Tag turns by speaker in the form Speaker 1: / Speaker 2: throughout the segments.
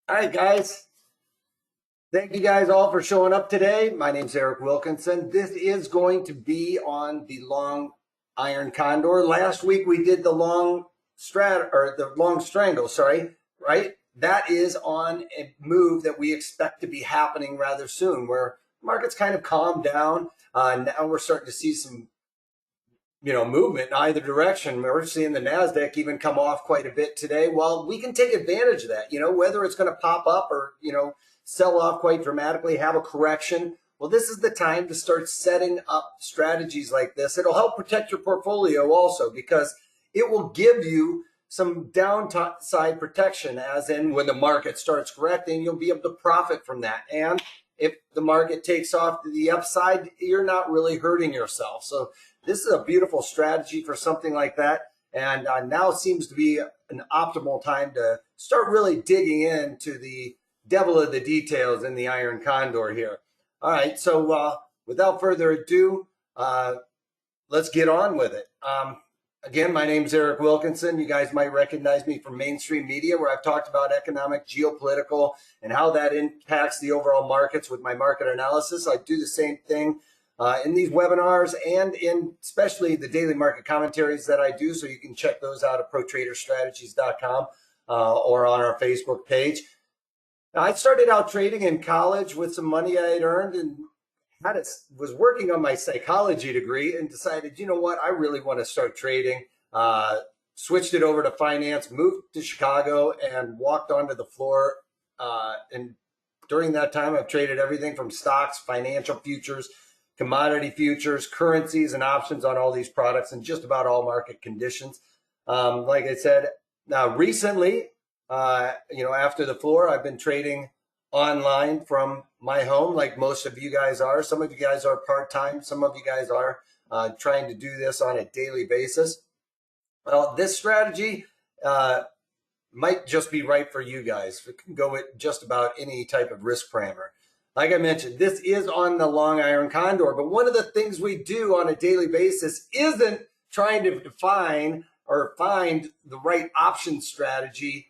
Speaker 1: All right, guys. Thank you guys all for showing up today. My name's Eric Wilkinson. This is going to be on the Long Iron Condor. Last week we did the long strangle, right? That is on a move that we expect to be happening rather soon, where markets kind of calmed down. Now we're starting to see some movement in either direction. We're seeing the NASDAQ even come off quite a bit today. Well, we can take advantage of that, whether it's going to pop up or, sell off quite dramatically, have a correction. Well, this is the time to start setting up strategies like this. It'll help protect your portfolio also because it will give you some downside protection, as in when the market starts correcting, you'll be able to profit from that. And if the market takes off to the upside, you're not really hurting yourself. So this is a beautiful strategy for something like that. And now seems to be an optimal time to start really digging into the devil of the details in the Iron Condor here. All right, so without further ado, let's get on with it. Again, my name's Eric Wilkinson. You guys might recognize me from mainstream media, where I've talked about economic, geopolitical, and how that impacts the overall markets with my market analysis. I do the same thing in these webinars and in especially the daily market commentaries that I do. So you can check those out at protraderstrategies.com or on our Facebook page. Now, I started out trading in college with some money I had earned and was working on my psychology degree and decided, you know what, I really want to start trading. Switched it over to finance, moved to Chicago, and walked onto the floor. And during that time, I've traded everything from stocks, financial futures, commodity futures, currencies, and options on all these products and just about all market conditions. Like I said, now recently, after the floor, I've been trading online from my home, like most of you guys are. Some of you guys are part-time. Some of you guys are trying to do this on a daily basis. Well, this strategy might just be right for you guys. It can go with just about any type of risk parameter. Like I mentioned, this is on the Long Iron Condor, but one of the things we do on a daily basis isn't trying to define or find the right option strategy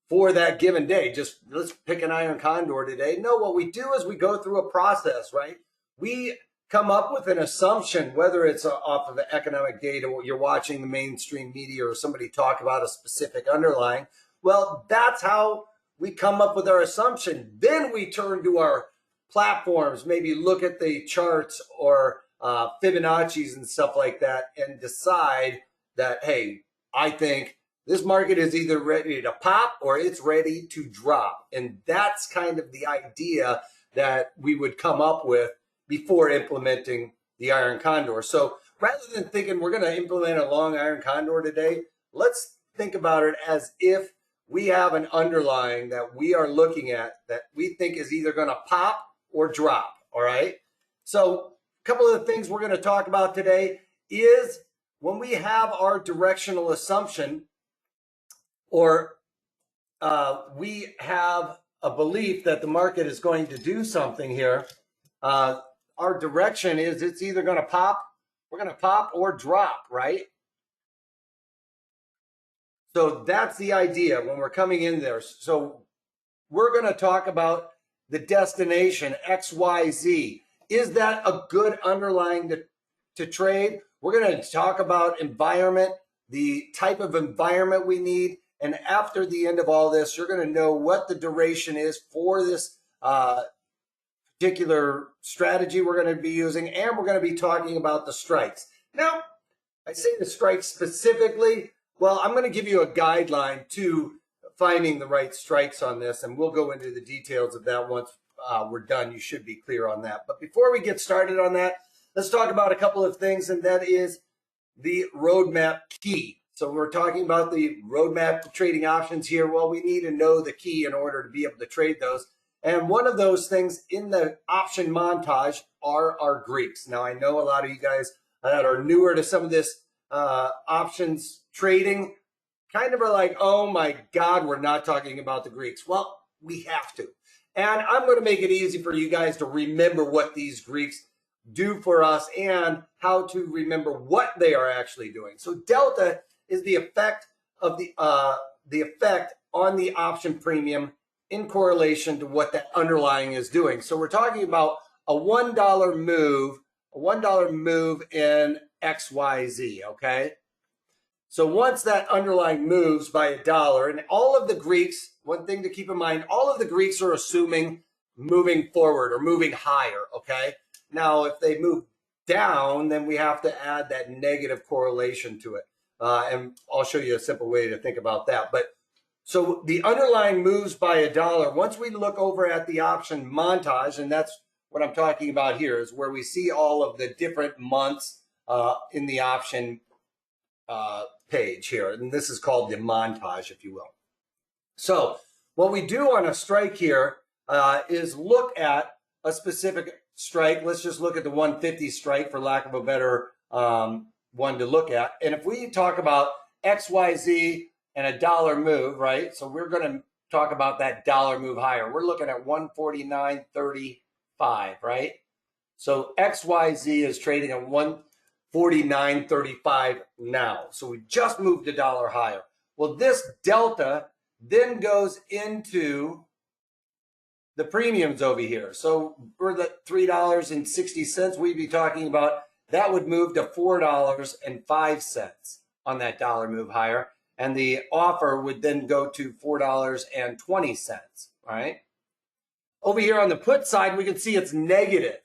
Speaker 1: for that given day. Just let's pick an Iron Condor today. No, what we do is we go through a process, right? We come up with an assumption, whether it's off of the economic data, you're watching the mainstream media or somebody talk about a specific underlying. Well, that's how we come up with our assumption. Then we turn to our platforms, maybe look at the charts or Fibonacci's and stuff like that and decide that, hey, I think this market is either ready to pop or it's ready to drop. And that's kind of the idea that we would come up with before implementing the Iron Condor. So rather than thinking we're going to implement a Long Iron Condor today, let's think about it as if we have an underlying that we are looking at that we think is either going to pop or drop. All right. So a couple of the things we're going to talk about today is when we have our directional assumption, or we have a belief that the market is going to do something here, our direction is it's either going to pop, we're going to pop or drop, right? So that's the idea when we're coming in there. So we're going to talk about the destination, XYZ. Is that a good underlying to trade? We're going to talk about environment, the type of environment we need. And after the end of all this, you're going to know what the duration is for this particular strategy we're going to be using. And we're going to be talking about the strikes. Now, I say the strikes specifically. Well, I'm going to give you a guideline to finding the right strikes on this. And we'll go into the details of that once we're done. You should be clear on that. But before we get started on that, let's talk about a couple of things. And that is the roadmap key. So we're talking about the roadmap to trading options here. Well, we need to know the key in order to be able to trade those. And one of those things in the option montage are our Greeks. Now, I know a lot of you guys that are newer to some of this options trading kind of are like, oh my God, we're not talking about the Greeks. Well, we have to. And I'm going to make it easy for you guys to remember what these Greeks do for us and how to remember what they are actually doing. So delta is the effect of the effect on the option premium in correlation to what that underlying is doing. So we're talking about a $1 move in XYZ, okay? So once that underlying moves by $1, and all of the Greeks, one thing to keep in mind, all of the Greeks are assuming moving forward or moving higher, okay? Now, if they move down, then we have to add that negative correlation to it. And I'll show you a simple way to think about that. But so the underlying moves by $1. Once we look over at the option montage, and that's what I'm talking about here, is where we see all of the different months in the option page here. And this is called the montage, if you will. So what we do on a strike here is look at a specific strike. Let's just look at the 150 strike for lack of a better one to look at. And if we talk about XYZ and a dollar move, right? So we're going to talk about that dollar move higher. We're looking at 149.35, right? So XYZ is trading at 149.35 now. So we just moved $1 higher. Well, this delta then goes into the premiums over here. So for the $3.60, we'd be talking about that would move to $4.05 on that dollar move higher. And the offer would then go to $4.20, right? Over here on the put side, we can see it's negative,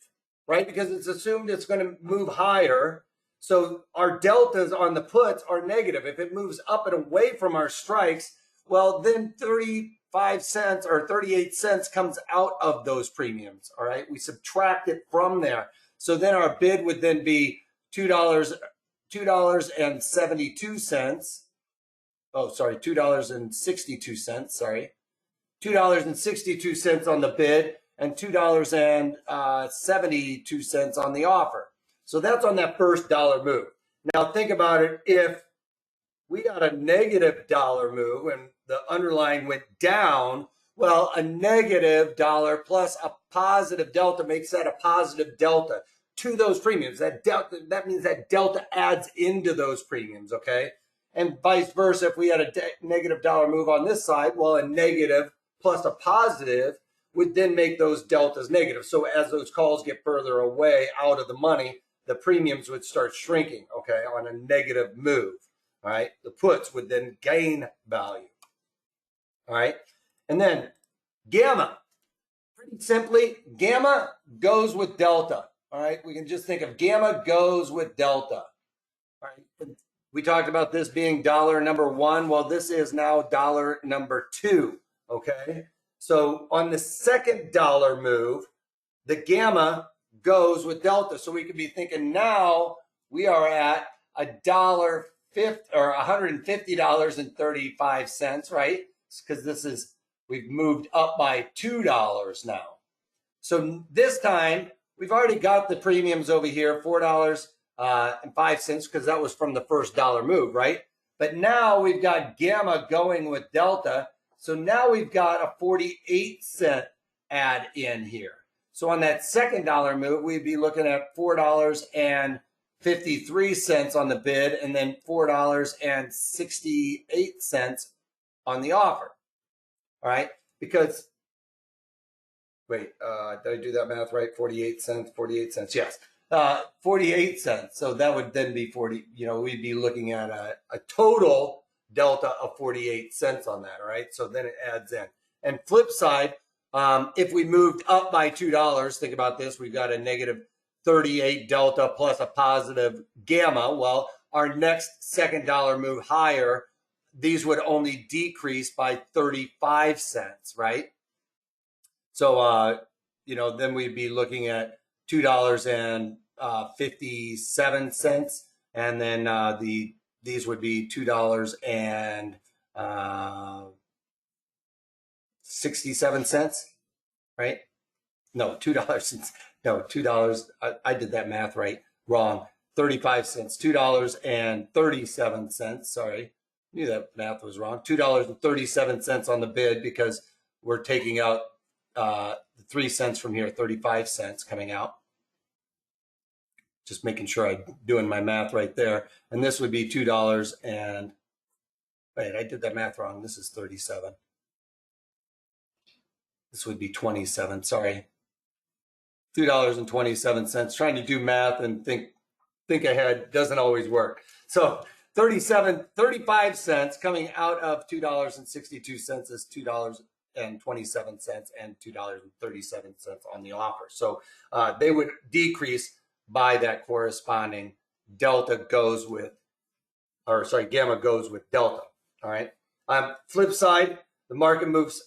Speaker 1: right? Because it's assumed it's going to move higher. So our deltas on the puts are negative. If it moves up and away from our strikes, well, then 35 cents or 38 cents comes out of those premiums, all right? We subtract it from there. So then our bid would then be $2.72. Oh, sorry, $2.62, sorry. $2.62 on the bid and $2.72 on the offer. So that's on that first dollar move. Now think about it. If we got a negative dollar move and the underlying went down, well, a negative dollar plus a positive delta makes that a positive delta to those premiums. That means that delta adds into those premiums, okay? And vice versa, if we had a negative dollar move on this side, well, a negative plus a positive would then make those deltas negative. So as those calls get further away out of the money, the premiums would start shrinking, okay, on a negative move, all right? The puts would then gain value, all right? And then gamma, pretty simply, gamma goes with delta, all right? We can just think of gamma goes with delta, all right? We talked about this being dollar number one. Well, this is now dollar number two, okay? So on the second dollar move, the gamma goes with delta. So we could be thinking now we are at $150.35, right? Because this is, we've moved up by $2 now. So this time we've already got the premiums over here, $4.05, because that was from the first dollar move, right? But now we've got gamma going with delta. So now we've got a 48-cent add in here. So on that second dollar move, we'd be looking at $4.53 on the bid and then $4.68 on the offer. All right, because, wait, did I do that math right? 48 cents, yes. 48 cents. So that would then be 40, we'd be looking at a total delta of 48 cents on that, all right? So then it adds in. And flip side, if we moved up by $2, think about this, we've got a negative 38 delta plus a positive gamma. Well, our next second dollar move higher, these would only decrease by 35 cents, right? So, then we'd be looking at $2.57, and then these would be $2.67, right? No, $2. I did that math wrong. 35 cents, $2.37. Sorry, knew that math was wrong. $2.37 on the bid because we're taking out the 3 cents from here, 35 cents coming out. Just making sure I'm doing my math right there. And this would be $2 and, wait, I did that math wrong. This is 37. this would be 27, sorry. $2.27. Trying to do math and think ahead doesn't always work. So 35 cents coming out of $2.62 is $2.27 and $2.37 on the offer. So they would decrease by that corresponding delta goes with, or sorry, gamma goes with delta. All right. Flip side, the market moves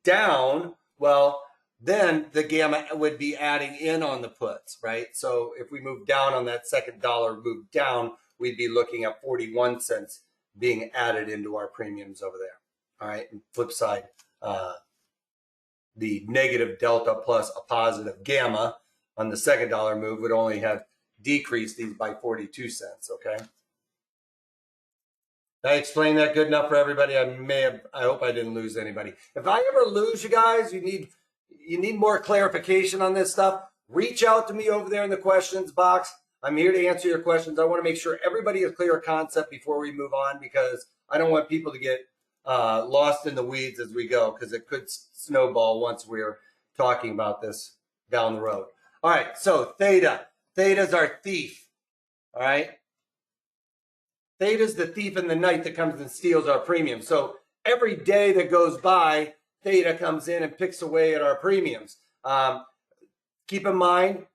Speaker 1: down. Well, then the gamma would be adding in on the puts, right? So if we move down on that second dollar move down, we'd be looking at 41 cents being added into our premiums over there. All right. And flip side, the negative delta plus a positive gamma on the second dollar move would only have decreased these by 42 cents. Okay. Did I explain that good enough for everybody? I hope I didn't lose anybody. If I ever lose you guys, you need more clarification on this stuff, reach out to me over there in the questions box. I'm here to answer your questions. I want to make sure everybody has clear concept before we move on, because I don't want people to get lost in the weeds as we go, because it could snowball once we're talking about this down the road. All right, so theta. Theta's our thief, all right? Theta's the thief in the night that comes and steals our premium. So every day that goes by, theta comes in and picks away at our premiums. Keep in mind,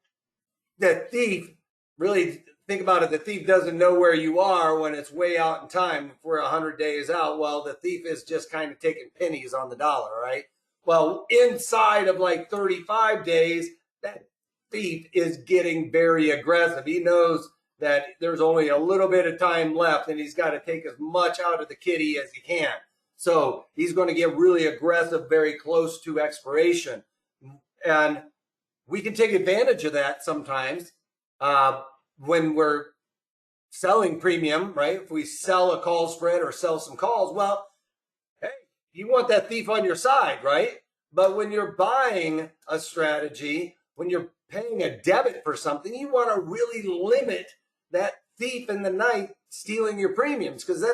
Speaker 1: the thief, really think about it, the thief doesn't know where you are when it's way out in time. If we're 100 days out, well, the thief is just kind of taking pennies on the dollar, right? Well, inside of like 35 days, that thief is getting very aggressive. He knows that there's only a little bit of time left and he's got to take as much out of the kitty as he can. So he's going to get really aggressive very close to expiration. And we can take advantage of that sometimes when we're selling premium, right? If we sell a call spread or sell some calls, well, hey, you want that thief on your side, right? But when you're buying a strategy, when you're paying a debit for something, you want to really limit that thief in the night stealing your premiums, because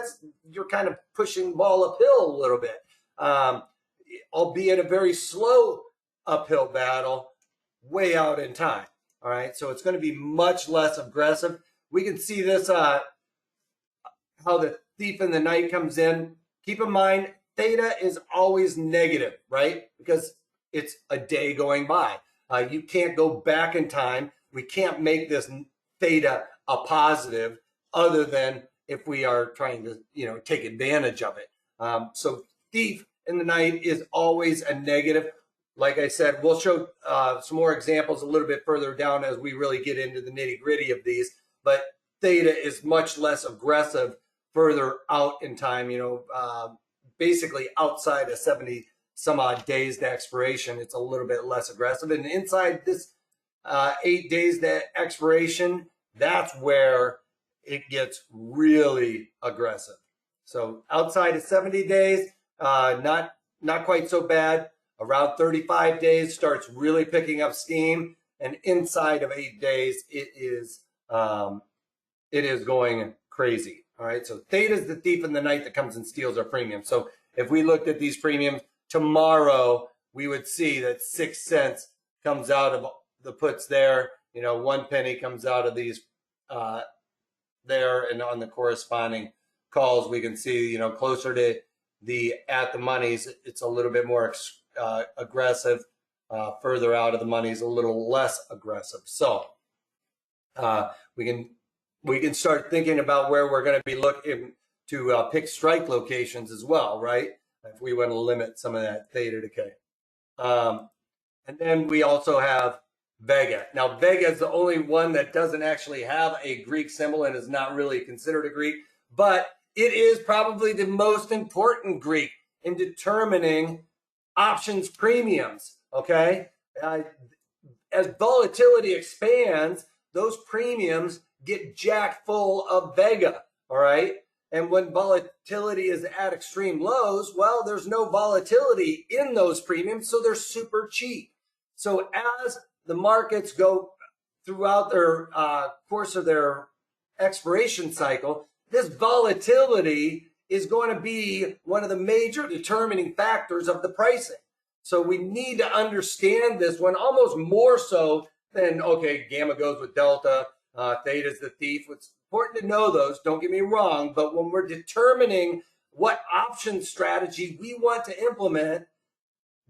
Speaker 1: you're kind of pushing the ball uphill a little bit, albeit a very slow uphill battle way out in time. All right, so it's going to be much less aggressive. We can see this, how the thief in the night comes in. Keep in mind, theta is always negative, right? Because it's a day going by. You can't go back in time. We can't make this theta a positive other than if we are trying to, take advantage of it. So thief in the night is always a negative. Like I said, we'll show some more examples a little bit further down as we really get into the nitty gritty of these. But theta is much less aggressive further out in time, basically outside of 70 some odd days to expiration, it's a little bit less aggressive. And inside this 8 days to expiration, that's where it gets really aggressive. So outside of 70 days, not quite so bad. Around 35 days starts really picking up steam, and inside of 8 days, it is going crazy. All right. So theta is the thief in the night that comes and steals our premium. So if we looked at these premiums tomorrow, we would see that 6 cents comes out of the puts there. 1 penny comes out of these there, and on the corresponding calls, we can see, closer to the at the monies, it's a little bit more aggressive. Further out of the monies, a little less aggressive. So we can start thinking about where we're going to be looking to pick strike locations as well, right? If we want to limit some of that theta decay. And then we also have Vega. Now, Vega is the only one that doesn't actually have a Greek symbol and is not really considered a Greek, but it is probably the most important Greek in determining options premiums, okay? As volatility expands, those premiums get jacked full of Vega, all right? And when volatility is at extreme lows, well, there's no volatility in those premiums, so they're super cheap. So as the markets go throughout their course of their expiration cycle, this volatility is going to be one of the major determining factors of the pricing. So we need to understand this one almost more so than, okay, gamma goes with delta, theta is the thief. It's important to know those, don't get me wrong, but when we're determining what option strategy we want to implement,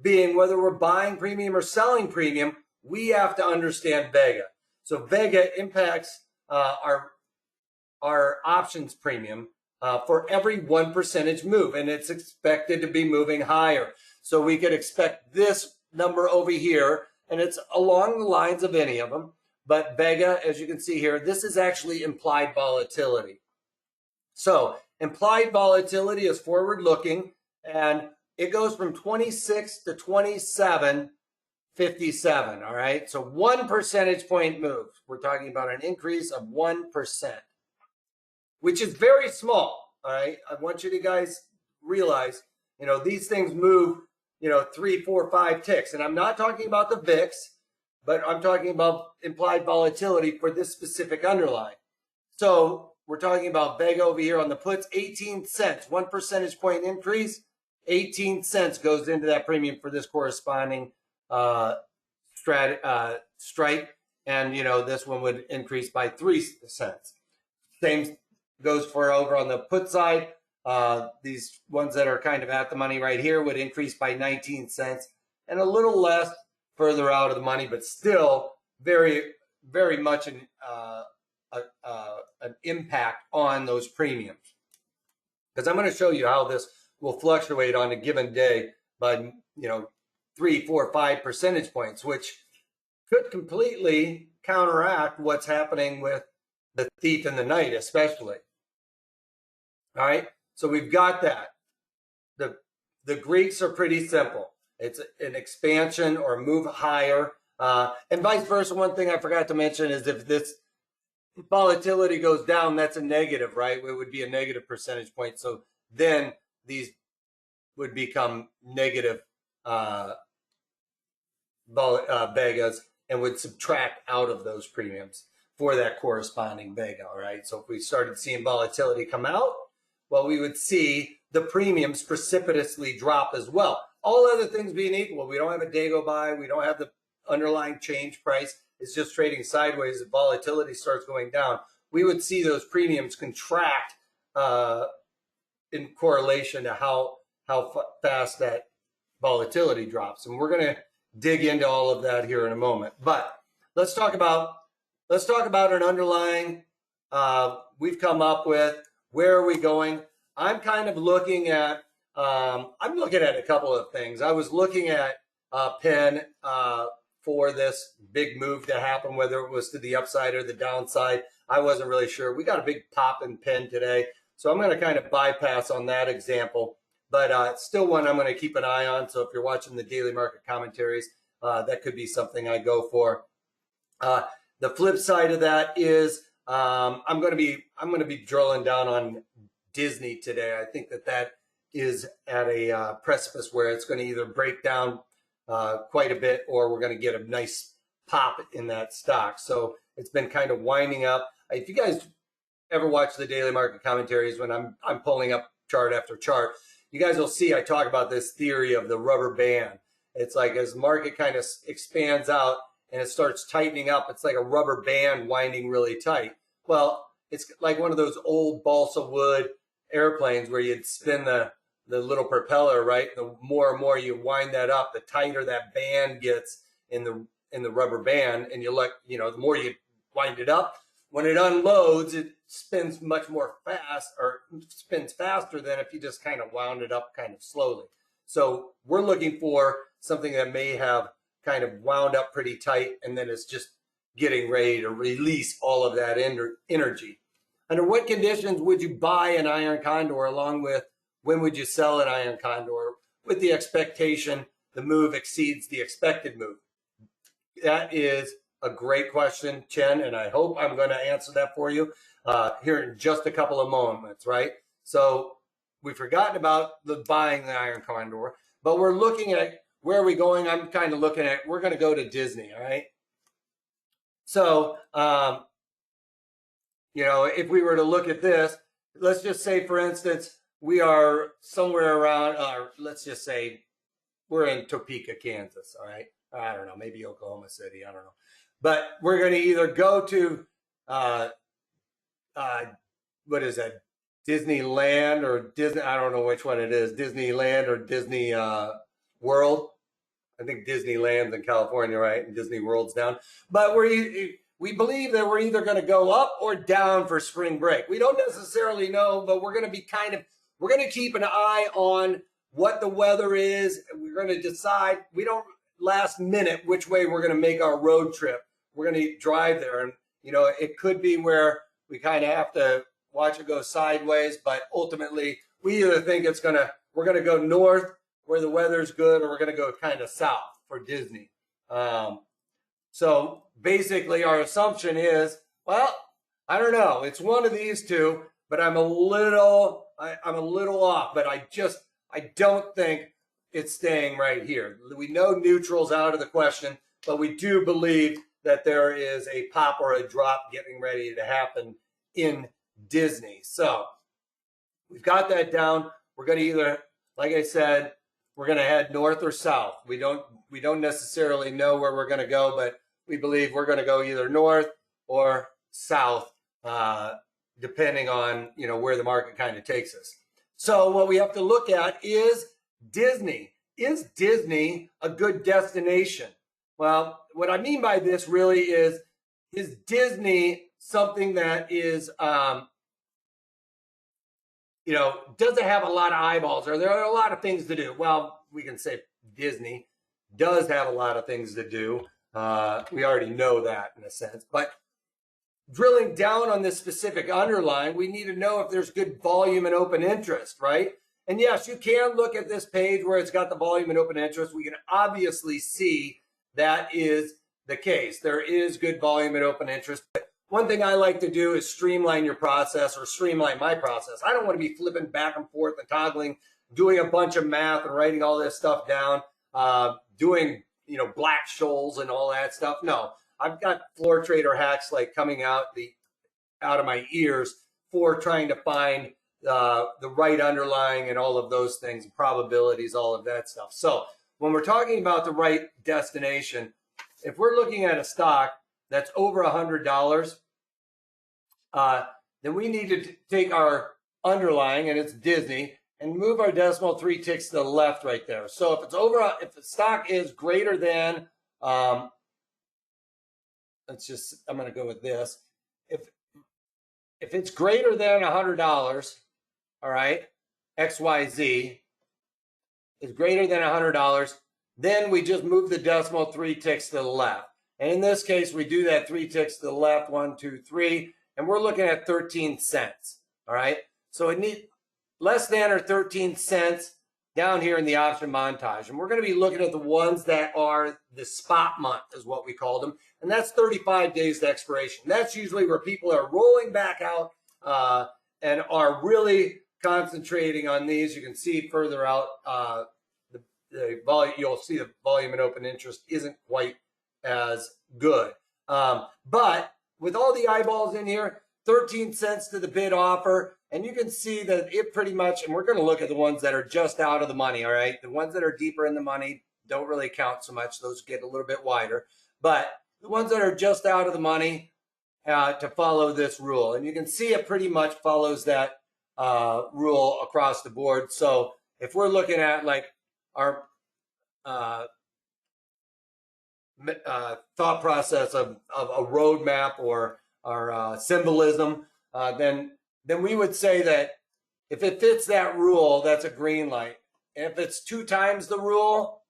Speaker 1: being whether we're buying premium or selling premium, we have to understand Vega. So Vega impacts our options premium for every 1% move, and it's expected to be moving higher. So we could expect this number over here, and it's along the lines of any of them. But Vega, as you can see here, this is actually implied volatility. So implied volatility is forward looking, and it goes from 26 to 27.57. All right. So 1% point move. We're talking about an increase of 1%, which is very small. All right. I want you to guys realize, these things move, 3, 4, 5 ticks. And I'm not talking about the VIX, but I'm talking about implied volatility for this specific underlying. So we're talking about Vega over here on the puts, 18 cents, 1% point increase, 18 cents goes into that premium for this corresponding strike. And, this one would increase by 3 cents. Same goes for over on the put side. These ones that are kind of at the money right here would increase by 19 cents and a little less further out of the money, but still very, very much an impact on those premiums. Because I'm going to show you how this will fluctuate on a given day by, 3, 4, 5% points, which could completely counteract what's happening with the thief in the night, especially. All right, so we've got that. The Greeks are pretty simple. It's an expansion or move higher, and vice versa. One thing I forgot to mention is if this volatility goes down, that's a negative, right? It would be a negative % point. So then these would become negative Vegas and would subtract out of those premiums for that corresponding Vega, all right? So if we started seeing volatility come out, well, we would see the premiums precipitously drop as well. All other things being equal, we don't have a day go by, we don't have the underlying change price, it's just trading sideways. If volatility starts going down, we would see those premiums contract in correlation to how fast that volatility drops. And we're going to dig into all of that here in a moment. But let's talk about an underlying we've come up with. Where are we going? I'm kind of looking at a couple of things. I was looking at Penn for this big move to happen, whether it was to the upside or the downside. I wasn't really sure. We got a big pop in Penn today, so I'm going to kind of bypass on that example. But it's still one I'm going to keep an eye on. So if you're watching the daily market commentaries, that could be something I go for. The flip side of that is I'm going to be drilling down on Disney today. I think that is at a precipice where it's going to either break down quite a bit, or we're going to get a nice pop in that stock. So it's been kind of winding up. If you guys ever watch the daily market commentaries when I'm pulling up chart after chart, you guys will see I talk about this theory of the rubber band. It's like as the market kind of expands out and it starts tightening up, it's like a rubber band winding really tight. Well, it's like one of those old balsa wood airplanes where you'd spin the little propeller, right? The more and more you wind that up, the tighter that band gets in the rubber band, and the more you wind it up, when it unloads, it spins much more fast, or spins faster than if you just kind of wound it up kind of slowly. So we're looking for something that may have kind of wound up pretty tight, and then it's just getting ready to release all of that energy. Under what conditions would you buy an iron condor, along with when would you sell an iron condor, with the expectation the move exceeds the expected move? That is a great question, Chen, and I hope I'm going to answer that for you here in just a couple of moments, right? So we've forgotten about the buying the iron condor, but we're looking at where are we going. I'm kind of looking at, we're going to go to Disney, all right? So, if we were to look at this, let's just say, for instance, we are somewhere around, let's just say we're in Topeka, Kansas. All right. I don't know, maybe Oklahoma City. I don't know. But we're going to either go to, what is that? Disneyland or Disney. I don't know which one it is. Disneyland or Disney World. I think Disneyland's in California, right? And Disney World's down. But we believe that we're either going to go up or down for spring break. We don't necessarily know, but we're going to be we're going to keep an eye on what the weather is. We're going to decide. We don't last minute which way we're going to make our road trip. We're going to drive there. And, it could be where we kind of have to watch it go sideways, but ultimately we either think we're going to go north where the weather's good, or we're going to go kind of south for Disney. So basically our assumption is, well, I don't know. It's one of these two, but I'm a little off, but I don't think it's staying right here. We know neutral's out of the question, but we do believe that there is a pop or a drop getting ready to happen in Disney. So we've got that down. We're going to either, like I said, we're going to head north or south. We don't necessarily know where we're going to go, but we believe we're going to go either north or south, depending on where the market kind of takes us. So what we have to look at is Disney. Is Disney a good destination? Well, what I mean by this really is Disney something that is, does it have a lot of eyeballs? Or there are a lot of things to do? Well, we can say Disney does have a lot of things to do. We already know that in a sense. But drilling down on this specific underline, we need to know if there's good volume and open interest, right? And yes, you can look at this page where it's got the volume and open interest. We can obviously see that is the case. There is good volume and open interest. But one thing I like to do is streamline your process, or streamline my process. I don't want to be flipping back and forth and toggling, doing a bunch of math and writing all this stuff down, doing, black shoals and all that stuff. No, I've got floor trader hacks like coming out of my ears for trying to find the right underlying and all of those things, probabilities, all of that stuff. So when we're talking about the right destination, if we're looking at a stock that's over $100, then we need to take our underlying, and it's Disney, and move our decimal 3 ticks to the left right there. So if the stock is greater than, I'm going to go with this. If it's greater than $100, all right, XYZ is greater than $100, then we just move the decimal 3 ticks to the left. And in this case, we do that 3 ticks to the left, 1, 2, 3, and we're looking at 13 cents. All right. So it needs less than or 13 cents down here in the option montage. And we're going to be looking at the ones that are the spot month is what we call them. And that's 35 days to expiration. That's usually where people are rolling back out and are really concentrating on these. You can see further out the volume. You'll see the volume and open interest isn't quite as good. But with all the eyeballs in here, 13 cents to the bid offer. And you can see that it pretty much, and we're going to look at the ones that are just out of the money, all right? The ones that are deeper in the money don't really count so much. Those get a little bit wider. But the ones that are just out of the money to follow this rule. And you can see it pretty much follows that rule across the board. So if we're looking at like our thought process of a roadmap or symbolism, then we would say that if it fits that rule, that's a green light. And if it's 2 times the rule,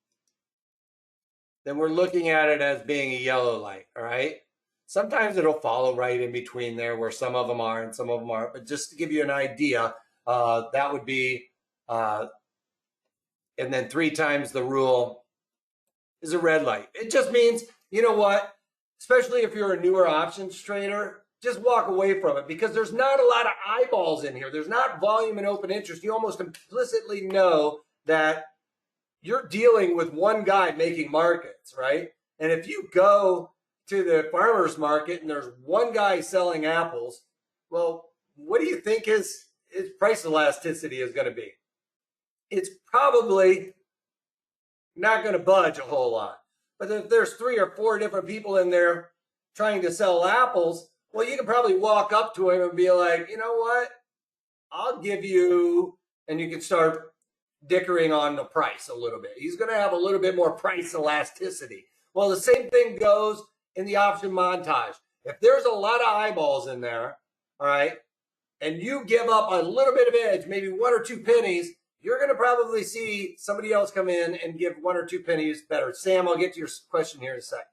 Speaker 1: then we're looking at it as being a yellow light, all right? Sometimes it'll follow right in between there where some of them are and some of them aren't. But just to give you an idea, that would be, and then 3 times the rule is a red light. It just means, you know what, especially if you're a newer options trader, just walk away from it because there's not a lot of eyeballs in here. There's not volume and open interest. You almost implicitly know that you're dealing with one guy making markets, right? And if you go to the farmer's market and there's one guy selling apples, well, what do you think his price elasticity is going to be? It's probably not going to budge a whole lot. But if there's 3 or 4 different people in there trying to sell apples, well, you can probably walk up to him and be like, you know what? I'll give you, and you can start dickering on the price a little bit. He's going to have a little bit more price elasticity. Well, the same thing goes in the option montage. If there's a lot of eyeballs in there, all right, and you give up a little bit of edge, maybe 1 or 2 pennies, you're going to probably see somebody else come in and give 1 or 2 pennies better. Sam, I'll get to your question here in a sec.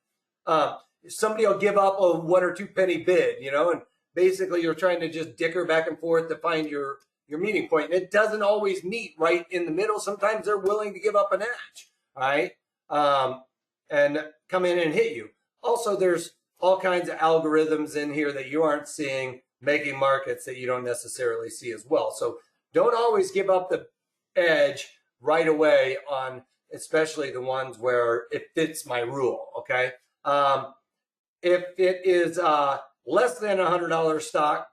Speaker 1: Somebody will give up a 1 or 2 penny bid, you know, and basically you're trying to just dicker back and forth to find your meeting point. And it doesn't always meet right in the middle. Sometimes they're willing to give up an edge, all right, and come in and hit you. Also, there's all kinds of algorithms in here that you aren't seeing, making markets that you don't necessarily see as well. So don't always give up the edge right away on, especially the ones where it fits my rule, okay? If it is less than $100 stock,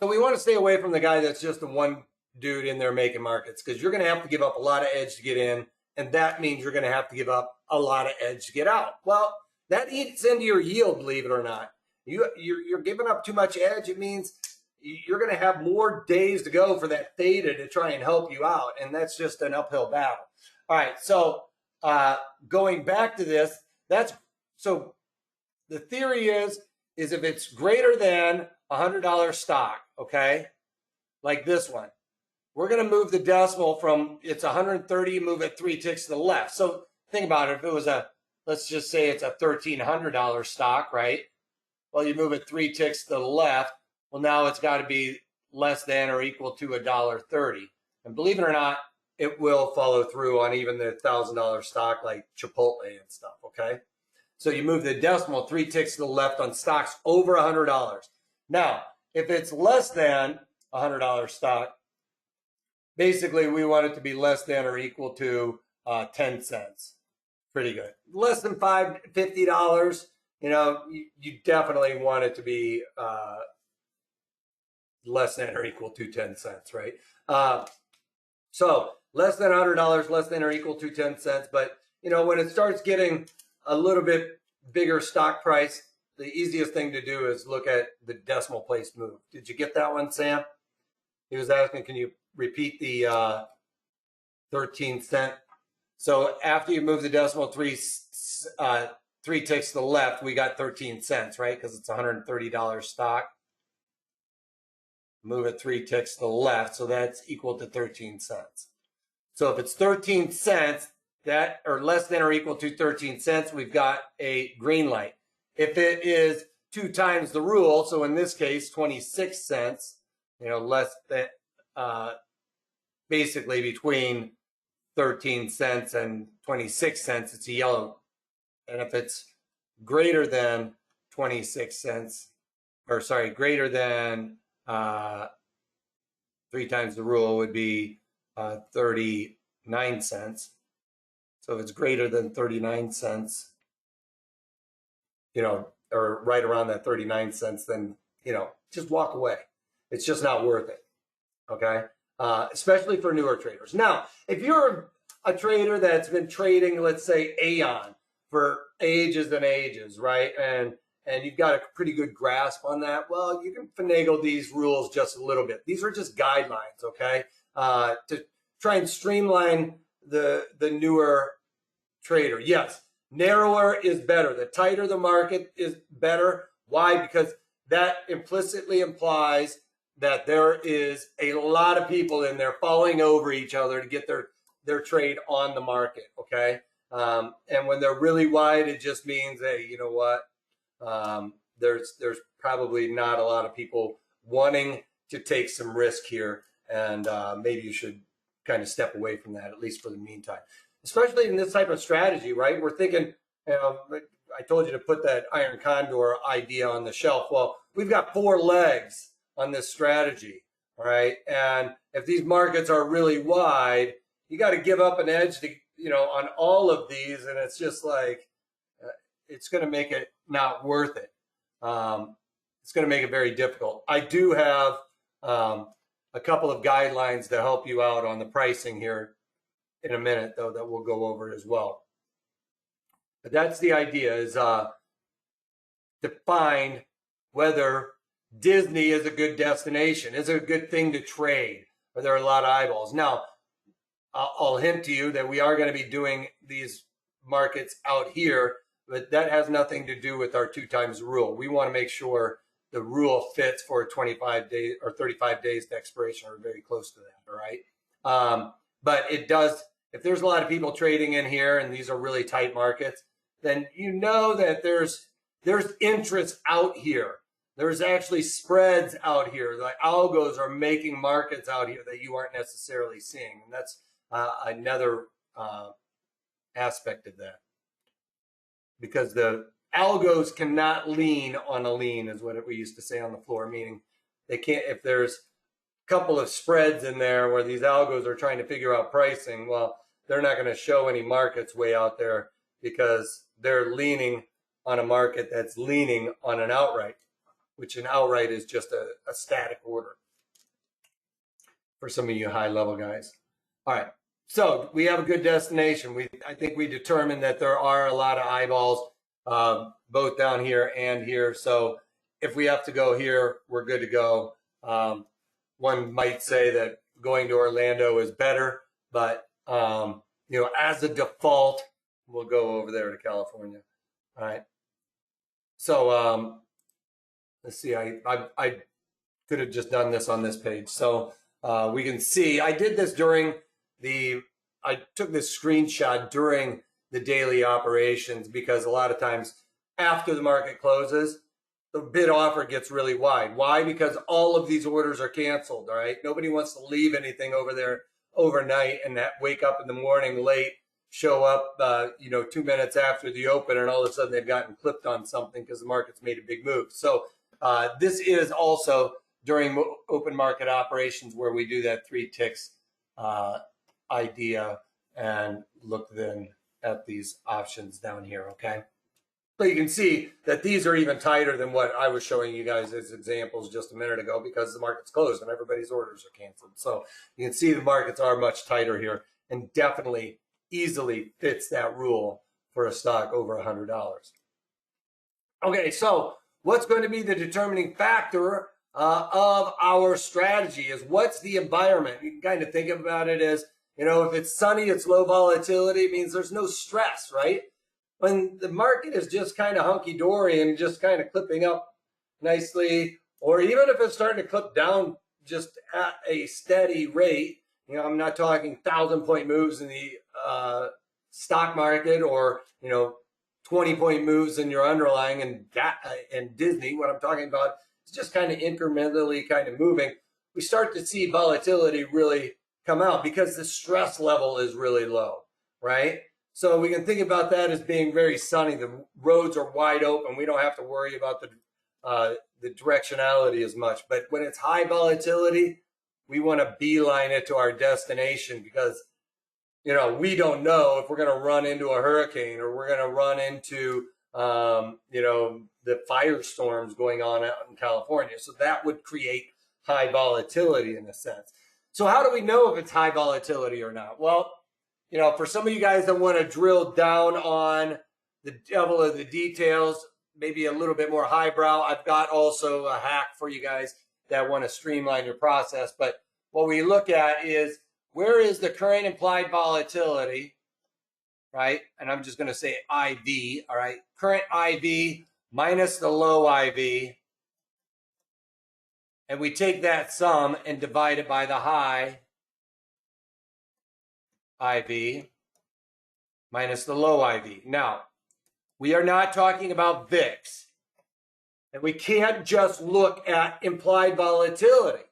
Speaker 1: so we want to stay away from the guy that's just the one dude in there making markets, because you're going to have to give up a lot of edge to get in, and that means you're going to have to give up a lot of edge to get out. Well, that eats into your yield, believe it or not. You're giving up too much edge. It means you're going to have more days to go for that theta to try and help you out, and that's just an uphill battle. All right, so going back to this, so the theory is if it's greater than $100 stock, okay, like this one, we're going to move the decimal from, it's 130, move it 3 ticks to the left. So think about it. If it was let's just say it's a $1,300 stock, right? Well, you move it 3 ticks to the left. Well, now it's got to be less than or equal to $1.30. And believe it or not, it will follow through on even the $1,000 stock like Chipotle and stuff, okay? So you move the decimal 3 ticks to the left on stocks over $100. Now, if it's less than $100 stock, basically we want it to be less than or equal to 10 cents. Pretty good. Less than $50, you know, you definitely want it to be less than or equal to 10 cents, right? So less than $100, less than or equal to 10 cents. But, you know, when it starts getting a little bit bigger stock price, the easiest thing to do is look at the decimal place move. Did you get that one, Sam? He was asking, can you repeat the 13 cent? So after you move the decimal 3 ticks to the left, we got 13 cents, right? Because it's $130 stock. Move it 3 ticks to the left, so that's equal to 13 cents. So if it's 13 cents, that or less than or equal to 13 cents, we've got a green light. If it is 2 times the rule, so in this case, 26 cents, you know, less than, basically between 13 cents and 26 cents, it's a yellow. And if it's greater than 26 cents, or sorry, greater than 3 times the rule would be 39 cents. So if it's greater than 39 cents, you know, or right around that 39 cents, then, you know, just walk away. It's just not worth it, okay? Especially for newer traders. Now, if you're a trader that's been trading, let's say, Aeon for ages and ages, right? And you've got a pretty good grasp on that, well, you can finagle these rules just a little bit. These are just guidelines, okay? To try and streamline the newer trader. Yes, narrower is better. The tighter the market is better. Why? Because that implicitly implies that there is a lot of people in there falling over each other to get their trade on the market, okay? And when they're really wide, it just means, hey, you know what? There's probably not a lot of people wanting to take some risk here, and maybe you should kind of step away from that, at least for the meantime. Especially in this type of strategy, right? We're thinking, you know, I told you to put that Iron Condor idea on the shelf. Well, we've got 4 legs on this strategy, all right? And if these markets are really wide, you got to give up an edge to, you know, on all of these, and it's just like, it's going to make it not worth it. It's going to make it very difficult. I do have a couple of guidelines to help you out on the pricing here. in a minute, though, that we'll go over as well. But that's the idea, is to find whether Disney is a good destination, is it a good thing to trade, or there are a lot of eyeballs. Now, I'll hint to you that we are going to be doing these markets out here, but that has nothing to do with our 2 times rule. We want to make sure the rule fits for 25 days or 35 days to expiration, or very close to that, all right? But it does, if there's a lot of people trading in here and these are really tight markets, then you know that there's interest out here. There's actually spreads out here. The algos are making markets out here that you aren't necessarily seeing. And that's another aspect of that. Because the algos cannot lean on a lean, is what we used to say on the floor, meaning they can't, if there's a couple of spreads in there where these algos are trying to figure out pricing, well, they're not going to show any markets way out there because they're leaning on a market that's leaning on an outright, which an outright is just a static order for some of you high level guys. All right. So we have a good destination. I think we determined that there are a lot of eyeballs, both down here and here. So if we have to go here, we're good to go. One might say that going to Orlando is better, but you know, as a default, we'll go over there to California. All right. So let's see. I could have just done this on this page. So we can see I did this during I took this screenshot during the daily operations, because a lot of times after the market closes, the bid offer gets really wide. Why? Because all of these orders are canceled, all right? Nobody wants to leave anything over there overnight and wake up in the morning late, show up, you know, 2 minutes after the open, and all of a sudden they've gotten clipped on something because the market's made a big move. So this is also during open market operations where we do that 3 ticks idea and look then at these options down here, okay? So you can see that these are even tighter than what I was showing you guys as examples just a minute ago, because the market's closed and everybody's orders are canceled. So you can see the markets are much tighter here, and definitely easily fits that rule for a stock over $100. Okay, so what's going to be the determining factor of our strategy is what's the environment. You can kind of think about it as, you know, if it's sunny, it's low volatility, it means there's no stress, right? When the market is just kind of hunky-dory and just kind of clipping up nicely, or even if it's starting to clip down just at a steady rate, you know, I'm not talking 1,000-point moves in the stock market, or, you know, 20-point moves in your underlying and Disney. What I'm talking about is just kind of incrementally kind of moving. We start to see volatility really come out because the stress level is really low, right? So we can think about that as being very sunny. The roads are wide open. We don't have to worry about the directionality as much. But when it's high volatility, we want to beeline it to our destination, because, you know, we don't know if we're going to run into a hurricane, or we're going to run into, you know, the firestorms going on out in California. So that would create high volatility in a sense. So how do we know if it's high volatility or not? Well, you know, for some of you guys that want to drill down on the devil of the details, maybe a little bit more highbrow, I've got also a hack for you guys that want to streamline your process. But what we look at is, where is the current implied volatility, right? And I'm just going to say IV, all right? Current IV minus the low IV. And we take that sum and divide it by the high IV minus the low IV. Now, we are not talking about VIX. And we can't just look at implied volatility.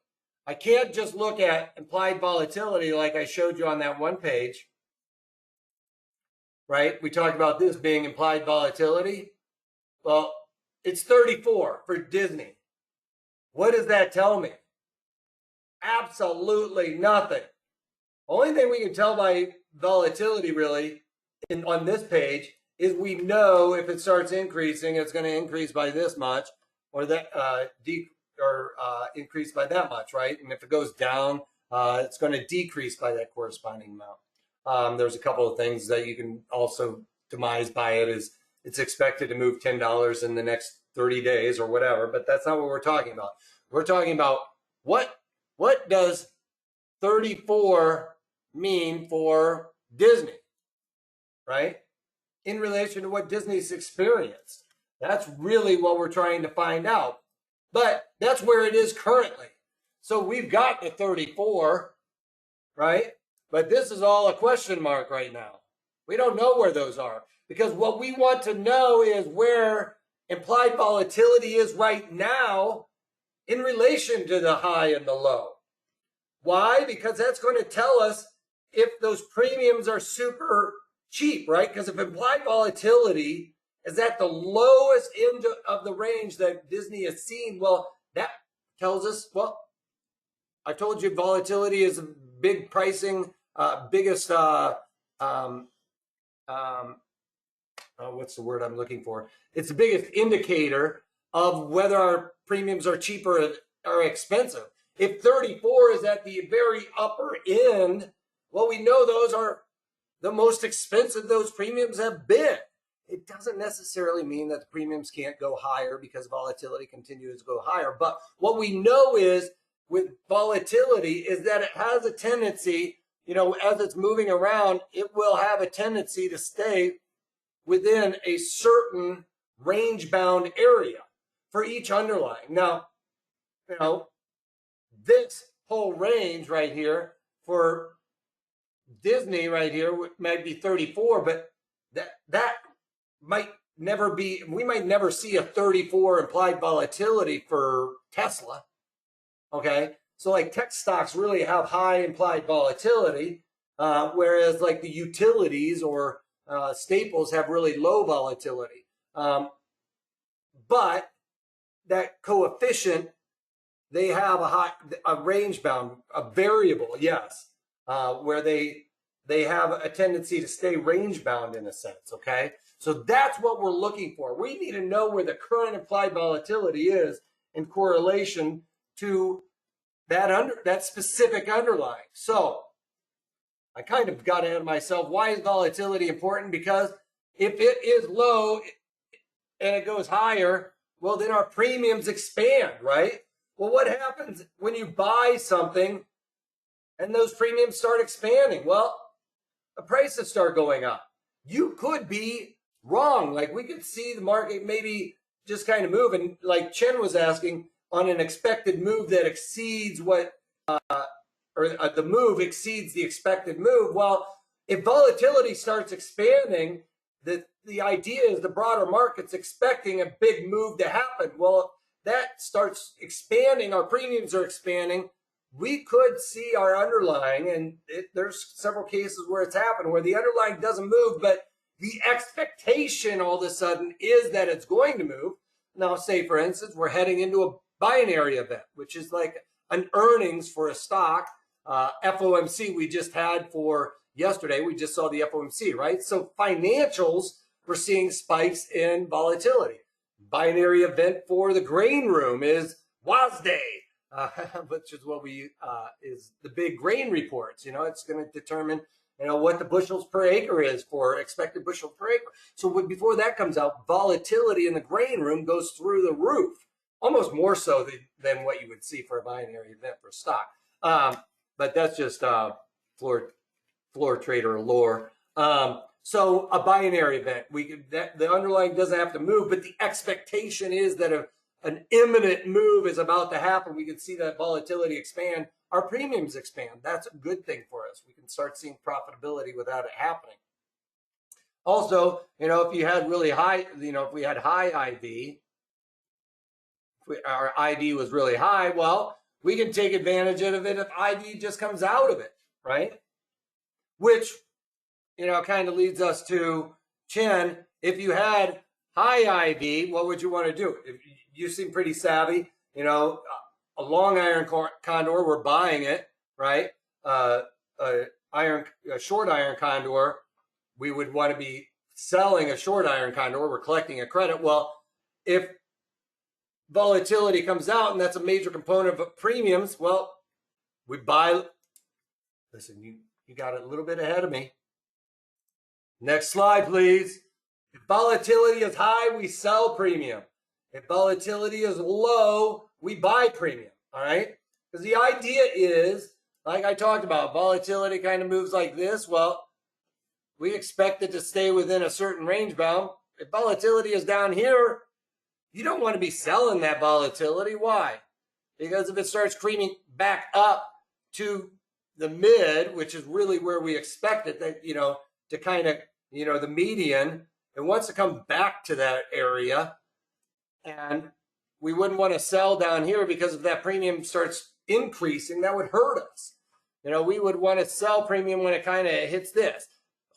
Speaker 1: I can't just look at implied volatility like I showed you on that one page, right? We talked about this being implied volatility. Well, it's 34 for Disney. What does that tell me? Absolutely nothing. Only thing we can tell by volatility really on this page is we know if it starts increasing, it's going to increase by this much, or that increase by that much, right? And if it goes down, it's going to decrease by that corresponding amount. There's a couple of things that you can also demise by it is it's expected to move $10 in the next 30 days or whatever, but that's not what we're talking about. We're talking about what does 34 mean for Disney, right? In relation to what Disney's experienced. That's really what we're trying to find out. But that's where it is currently. So we've got the 34, right? But this is all a question mark right now. We don't know where those are because what we want to know is where implied volatility is right now in relation to the high and the low. Why? Because that's going to tell us if those premiums are super cheap, right? Because if implied volatility is at the lowest end of the range that Disney has seen, well, that tells us, well, I told you volatility is a big pricing, biggest, what's the word I'm looking for? It's the biggest indicator of whether our premiums are cheaper or expensive. If 34 is at the very upper end, well, we know those are the most expensive those premiums have been. It doesn't necessarily mean that the premiums can't go higher because volatility continues to go higher. But what we know is with volatility is that it has a tendency, you know, as it's moving around, it will have a tendency to stay within a certain range-bound area for each underlying. Now, you know, this whole range right here for Disney right here might be 34, but that might never be, we might never see a 34 implied volatility for Tesla. Okay, so like tech stocks really have high implied volatility, whereas like the utilities or staples have really low volatility. But that coefficient, they have a range bound, a variable, yes, where they have a tendency to stay range bound in a sense. Okay, so that's what we're looking for. We need to know where the current implied volatility is in correlation to that specific underlying. So I kind of got ahead of myself. Why is volatility important? Because if it is low and it goes higher, well, then our premiums expand, right? Well, what happens when you buy something and those premiums start expanding? Well, the prices start going up. You could be wrong. Like we could see the market maybe just kind of move. And like Chen was asking, on an expected move that exceeds what, the move exceeds the expected move. Well, if volatility starts expanding, the idea is the broader market's expecting a big move to happen. Well, that starts expanding, our premiums are expanding. We could see our underlying, and there's several cases where it's happened, where the underlying doesn't move, but the expectation all of a sudden is that it's going to move. Now, say, for instance, we're heading into a binary event, which is like an earnings for a stock. FOMC we just had for yesterday. We just saw the FOMC, right? So financials, we're seeing spikes in volatility. Binary event for the grain room is WASDE, which is what is the big grain reports. You know, it's going to determine, you know, what the bushels per acre is for expected bushels per acre. So before that comes out, volatility in the grain room goes through the roof. Almost more so than what you would see for a binary event for stock. But that's just floor trader lore. So a binary event, the underlying doesn't have to move, but the expectation is that an imminent move is about to happen. We can see that volatility expand. Our premiums expand. That's a good thing for us. We can start seeing profitability without it happening. Also, you know, if you had really high, you know, if we had high IV, our ID was really high, well, we can take advantage of it if ID just comes out of it, right? Which, you know, kind of leads us to Chen. If you had high IV, what would you want to do? If you seem pretty savvy, you know, a long iron condor, we're buying it, right? A short iron condor, we would want to be selling a short iron condor. We're collecting a credit. Well, if volatility comes out and that's a major component of premiums, well, we buy, listen, you You got it a little bit ahead of me. Next slide, please. If volatility is high, we sell premium. If volatility is low, we buy premium, all right? Because the idea is, like I talked about, volatility kind of moves like this. Well, we expect it to stay within a certain range bound. If volatility is down here, you don't want to be selling that volatility. Why? Because if it starts creeping back up to the mid, which is really where we expect it, that, to kind of, the median, it wants to come back to that area. And we wouldn't want to sell down here, because if that premium starts increasing, that would hurt us. We would want to sell premium when it kind of hits this.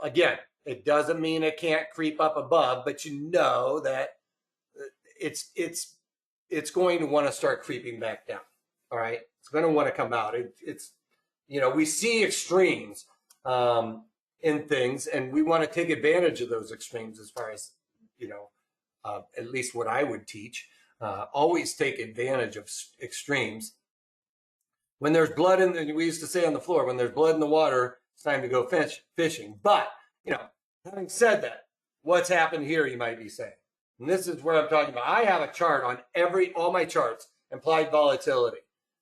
Speaker 1: Again, it doesn't mean it can't creep up above, but that it's going to want to start creeping back down. All right, it's going to want to come out. We see extremes in things, and we want to take advantage of those extremes. As far as at least what I would teach, always take advantage of extremes. When there's blood we used to say on the floor, when there's blood in the water, it's time to go fishing. But having said that, what's happened here, you might be saying. And this is where I'm talking about. I have a chart on all my charts, implied volatility.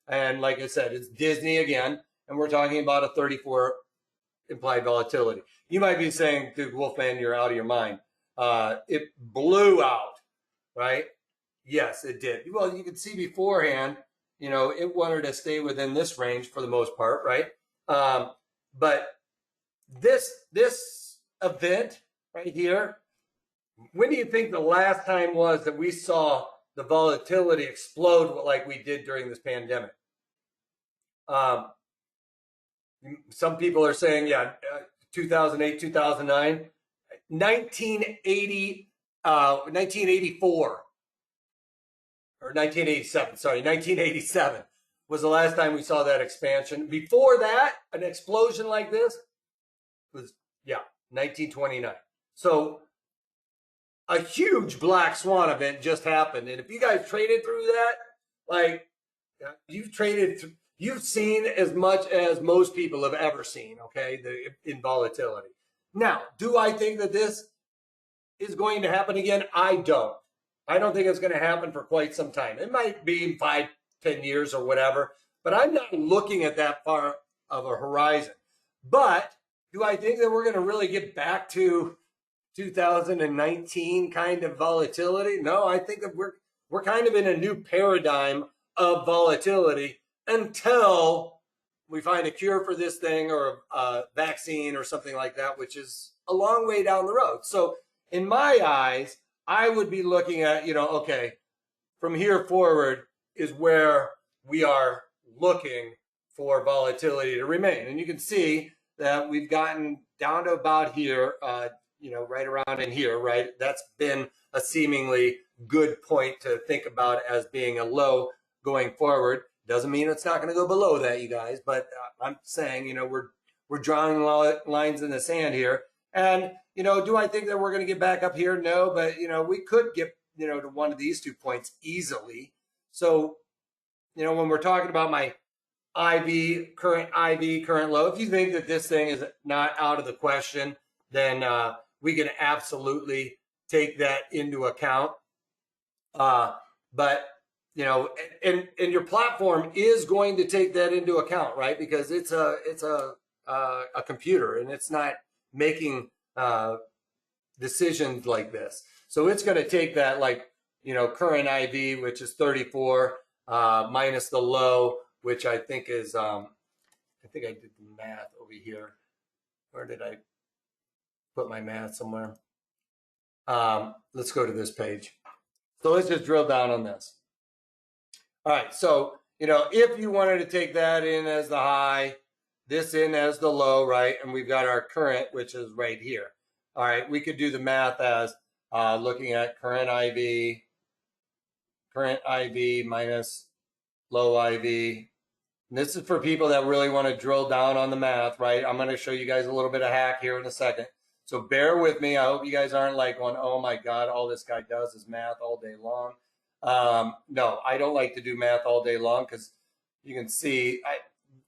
Speaker 1: And like I said, it's Disney again, and we're talking about a 34 implied volatility. You might be saying, dude, Wolfman, you're out of your mind. It blew out, right? Yes, it did. Well, you can see beforehand, it wanted to stay within this range for the most part, right? But this event right here, when do you think the last time was that we saw the volatility explode like we did during this pandemic? Some people are saying, 2008, 2009, 1984, or 1987, sorry, 1987 was the last time we saw that expansion. Before that, an explosion like this was, 1929. So a huge black swan event just happened. And if you guys traded through that, you've seen as much as most people have ever seen, okay, in volatility. Now, do I think that this is going to happen again? I don't. I don't think it's going to happen for quite some time. It might be 5, 10 years or whatever, but I'm not looking at that far of a horizon. But do I think that we're going to really get back to 2019 kind of volatility? No, I think that we're kind of in a new paradigm of volatility until we find a cure for this thing, or a vaccine or something like that, which is a long way down the road. So in my eyes, I would be looking at, okay, from here forward is where we are looking for volatility to remain. And you can see that we've gotten down to about here, right around in here, right? That's been a seemingly good point to think about as being a low going forward. Doesn't mean it's not going to go below that, you guys, but I'm saying, we're drawing lines in the sand here. And, do I think that we're going to get back up here? No, but, we could get, to one of these 2 points easily. So, when we're talking about my current low, if you think that this thing is not out of the question, then we can absolutely take that into account. But, and your platform is going to take that into account, right? Because it's a computer, and it's not making decisions like this. So it's going to take that, current IV, which is 34, minus the low, which I think is, I think I did the math over here. Where did I put my math somewhere? Let's go to this page. So let's just drill down on this. All right, so, if you wanted to take that in as the high, this in as the low, right? And we've got our current, which is right here. All right, we could do the math as looking at current IV minus low IV. And this is for people that really want to drill down on the math, right? I'm going to show you guys a little bit of hack here in a second. So bear with me. I hope you guys aren't like going, oh my God, all this guy does is math all day long. No, I don't like to do math all day long, because you can see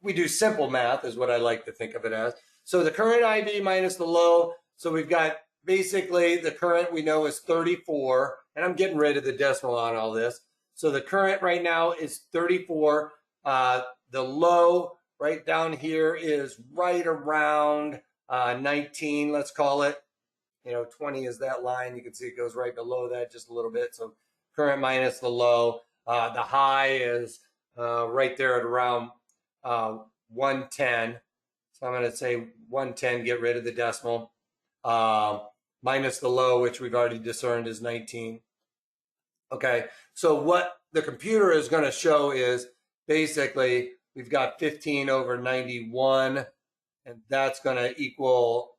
Speaker 1: we do simple math is what I like to think of it as. So the current IV minus the low. So we've got basically the current we know is 34, and I'm getting rid of the decimal on all this. So the current right now is 34. The low right down here is right around 19, let's call it. 20 is that line. You can see it goes right below that just a little bit. So current minus the low. The high is right there at around 110. So I'm going to say 110, get rid of the decimal. Minus the low, which we've already discerned is 19. Okay, so what the computer is going to show is basically we've got 15 over 91, and that's going to equal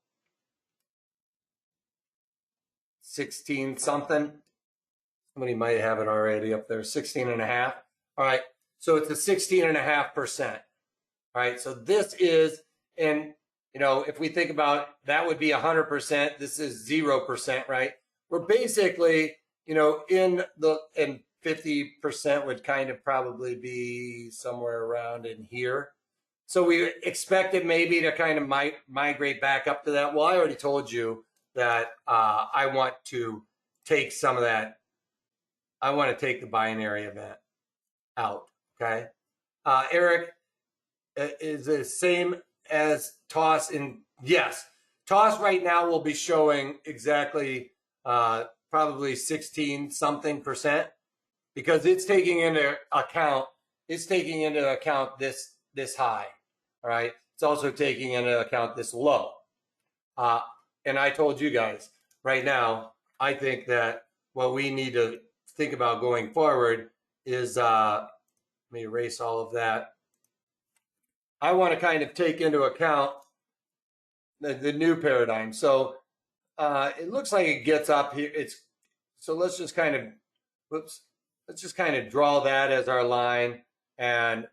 Speaker 1: 16 something. Somebody might have it already up there, 16 and a half. All right, so it's a 16.5%. All right, so this is, and if we think about that would be 100%, this is 0%, right? We're basically, and 50% would kind of probably be somewhere around in here. So we expect it maybe to kind of migrate back up to that. Well, I already told you that I want to take some of that. I want to take the binary event out, okay? Eric, is the same as toss in? Yes. Toss right now will be showing exactly probably 16 something percent because it's taking into account this high. All right. It's also taking into account this low. And I told you guys right now, I think that what we need to think about going forward is, let me erase all of that. I want to kind of take into account the new paradigm. So it looks like it gets up here. So let's just kind of, let's just kind of draw that as our line and,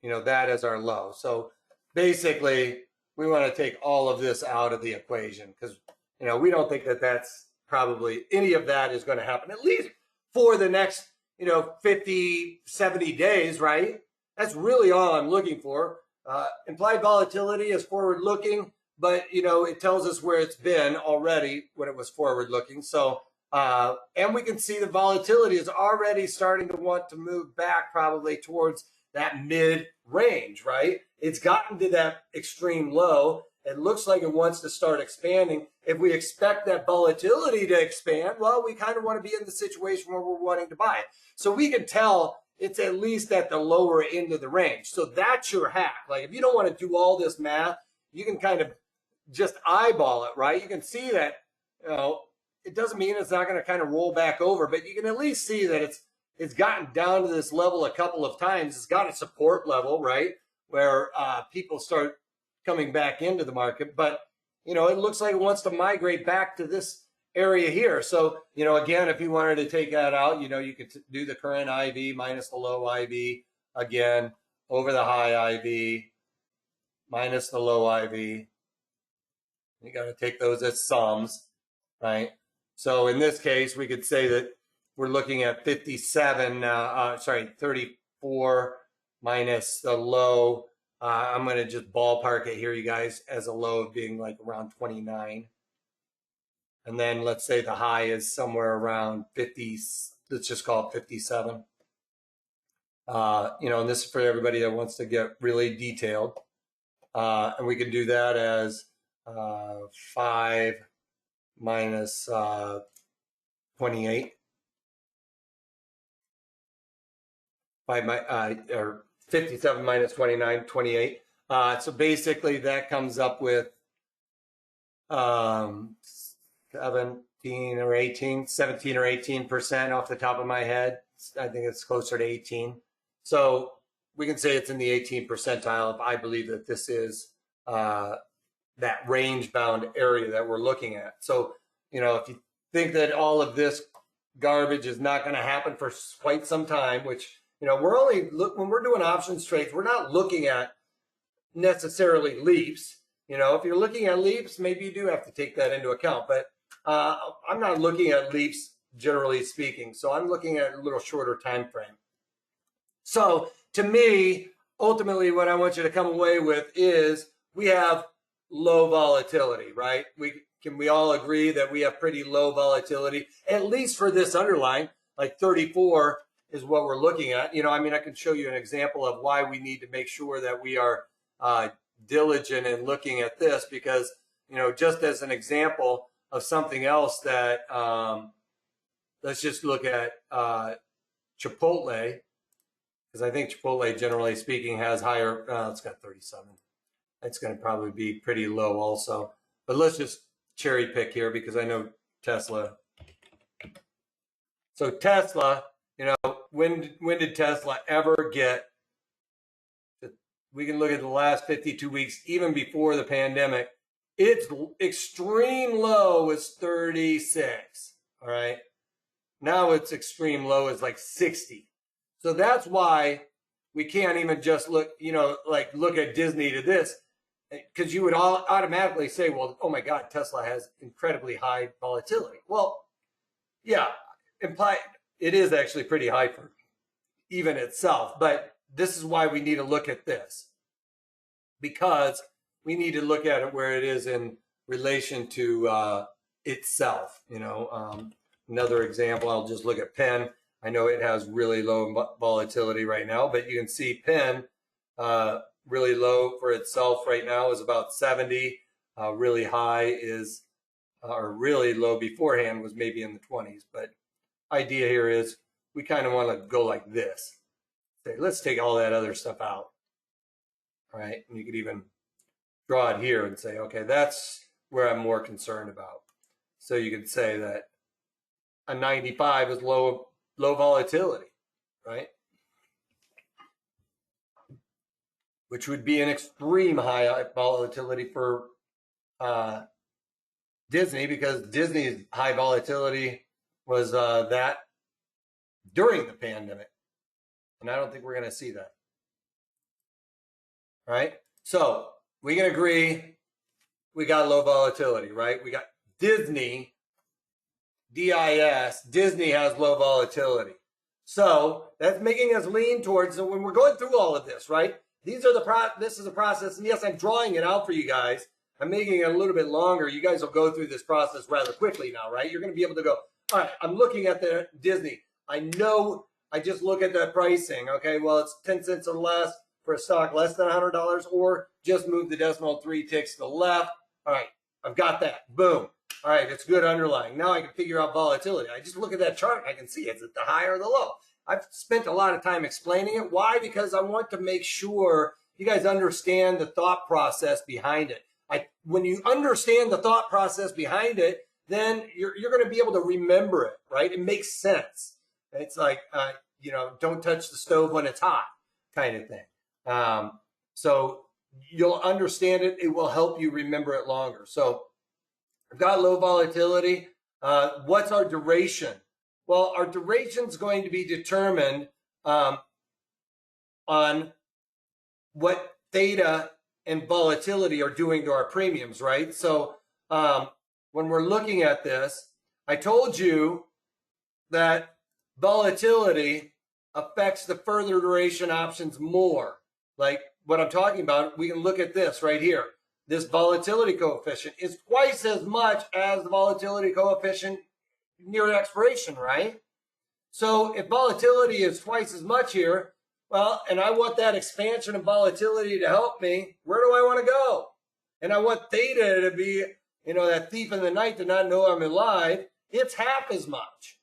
Speaker 1: that as our low. So basically, we want to take all of this out of the equation because, we don't think that that's probably any of that is going to happen, at least for the next, 50, 70 days, right? That's really all I'm looking for. Implied volatility is forward looking, but, it tells us where it's been already when it was forward looking. So, and we can see the volatility is already starting to want to move back probably towards that mid range, right? It's gotten to that extreme low. It looks like it wants to start expanding. If we expect that volatility to expand, well, we kind of want to be in the situation where we're wanting to buy it. So we can tell it's at least at the lower end of the range. So that's your hack. Like if you don't want to do all this math, you can kind of just eyeball it, right? You can see that, it doesn't mean it's not going to kind of roll back over, but you can at least see that it's gotten down to this level a couple of times. It's got a support level, right? Where people start coming back into the market. But, it looks like it wants to migrate back to this area here. So, again, if you wanted to take that out, you could do the current IV minus the low IV again over the high IV minus the low IV. You got to take those as sums, right? So in this case, we could say that we're looking at 34 minus the low. I'm going to just ballpark it here, you guys, as a low of being like around 29. And then let's say the high is somewhere around 50. Let's just call it 57. And this is for everybody that wants to get really detailed. And we can do that as 5 minus 28. 57 minus 29, 28. So basically that comes up with 17 or 18% off the top of my head. I think it's closer to 18. So we can say it's in the 18th percentile if I believe that this is that range bound area that we're looking at. So, if you think that all of this garbage is not going to happen for quite some time, which, we're only when we're doing options trades, we're not looking at necessarily leaps. If you're looking at leaps, maybe you do have to take that into account, but I'm not looking at leaps generally speaking. So I'm looking at a little shorter time frame. So to me, ultimately what I want you to come away with is we have low volatility, right? We all agree that we have pretty low volatility, at least for this underlying, like 34 is what we're looking at. I mean, I can show you an example of why we need to make sure that we are diligent in looking at this, because, just as an example of something else that, let's just look at Chipotle, because I think Chipotle, generally speaking, has higher, it's got 37. It's going to probably be pretty low also. But let's just cherry pick here because I know Tesla. So Tesla, when did Tesla ever get, we can look at the last 52 weeks, even before the pandemic, its extreme low was 36, all right? Now its extreme low is like 60. So that's why we can't even just look, look at Disney to this, because you would all automatically say, well, oh my God, Tesla has incredibly high volatility. Well, yeah, it is actually pretty high for even itself, but this is why we need to look at this, because we need to look at it where it is in relation to itself. Another example, I'll just look at Penn. I know it has really low volatility right now, but you can see Penn really low for itself right now is about 70. Really high is, or really low beforehand was maybe in the 20s. But idea here is we kind of want to go like this. Say, let's take all that other stuff out. All right, and you could even draw it here and say, okay, that's where I'm more concerned about. So you could say that a 95 is low volatility, right? Which would be an extreme high volatility for Disney, because Disney's high volatility was that during the pandemic. And I don't think we're going to see that. All right? So we can agree we got low volatility, right? We got Disney, DIS, Disney has low volatility. So that's making us lean towards, so when we're going through all of this, right? This is a process, and yes, I'm drawing it out for you guys. I'm making it a little bit longer. You guys will go through this process rather quickly now, right? You're going to be able to go, all right, I'm looking at the Disney. I know I just look at the pricing. Okay, well, it's 10 cents or less for a stock less than $100, or just move the decimal 3 ticks to the left. All right, I've got that. Boom. All right, it's good underlying. Now I can figure out volatility. I just look at that chart. I can see it's at the high or the low. I've spent a lot of time explaining it. Why? Because I want to make sure you guys understand the thought process behind it. When you understand the thought process behind it, then you're going to be able to remember it, right? It makes sense. It's like, don't touch the stove when it's hot kind of thing. So you'll understand it. It will help you remember it longer. So I've got low volatility. What's our duration? Well, our duration is going to be determined on what theta and volatility are doing to our premiums, right? So when we're looking at this, I told you that volatility affects the further duration options more. Like what I'm talking about, we can look at this right here. This volatility coefficient is twice as much as the volatility coefficient near expiration, right? So if volatility is twice as much here, well, and I want that expansion of volatility to help me, where do I want to go? And I want theta to be, that thief in the night to not know I'm alive. It's half as much.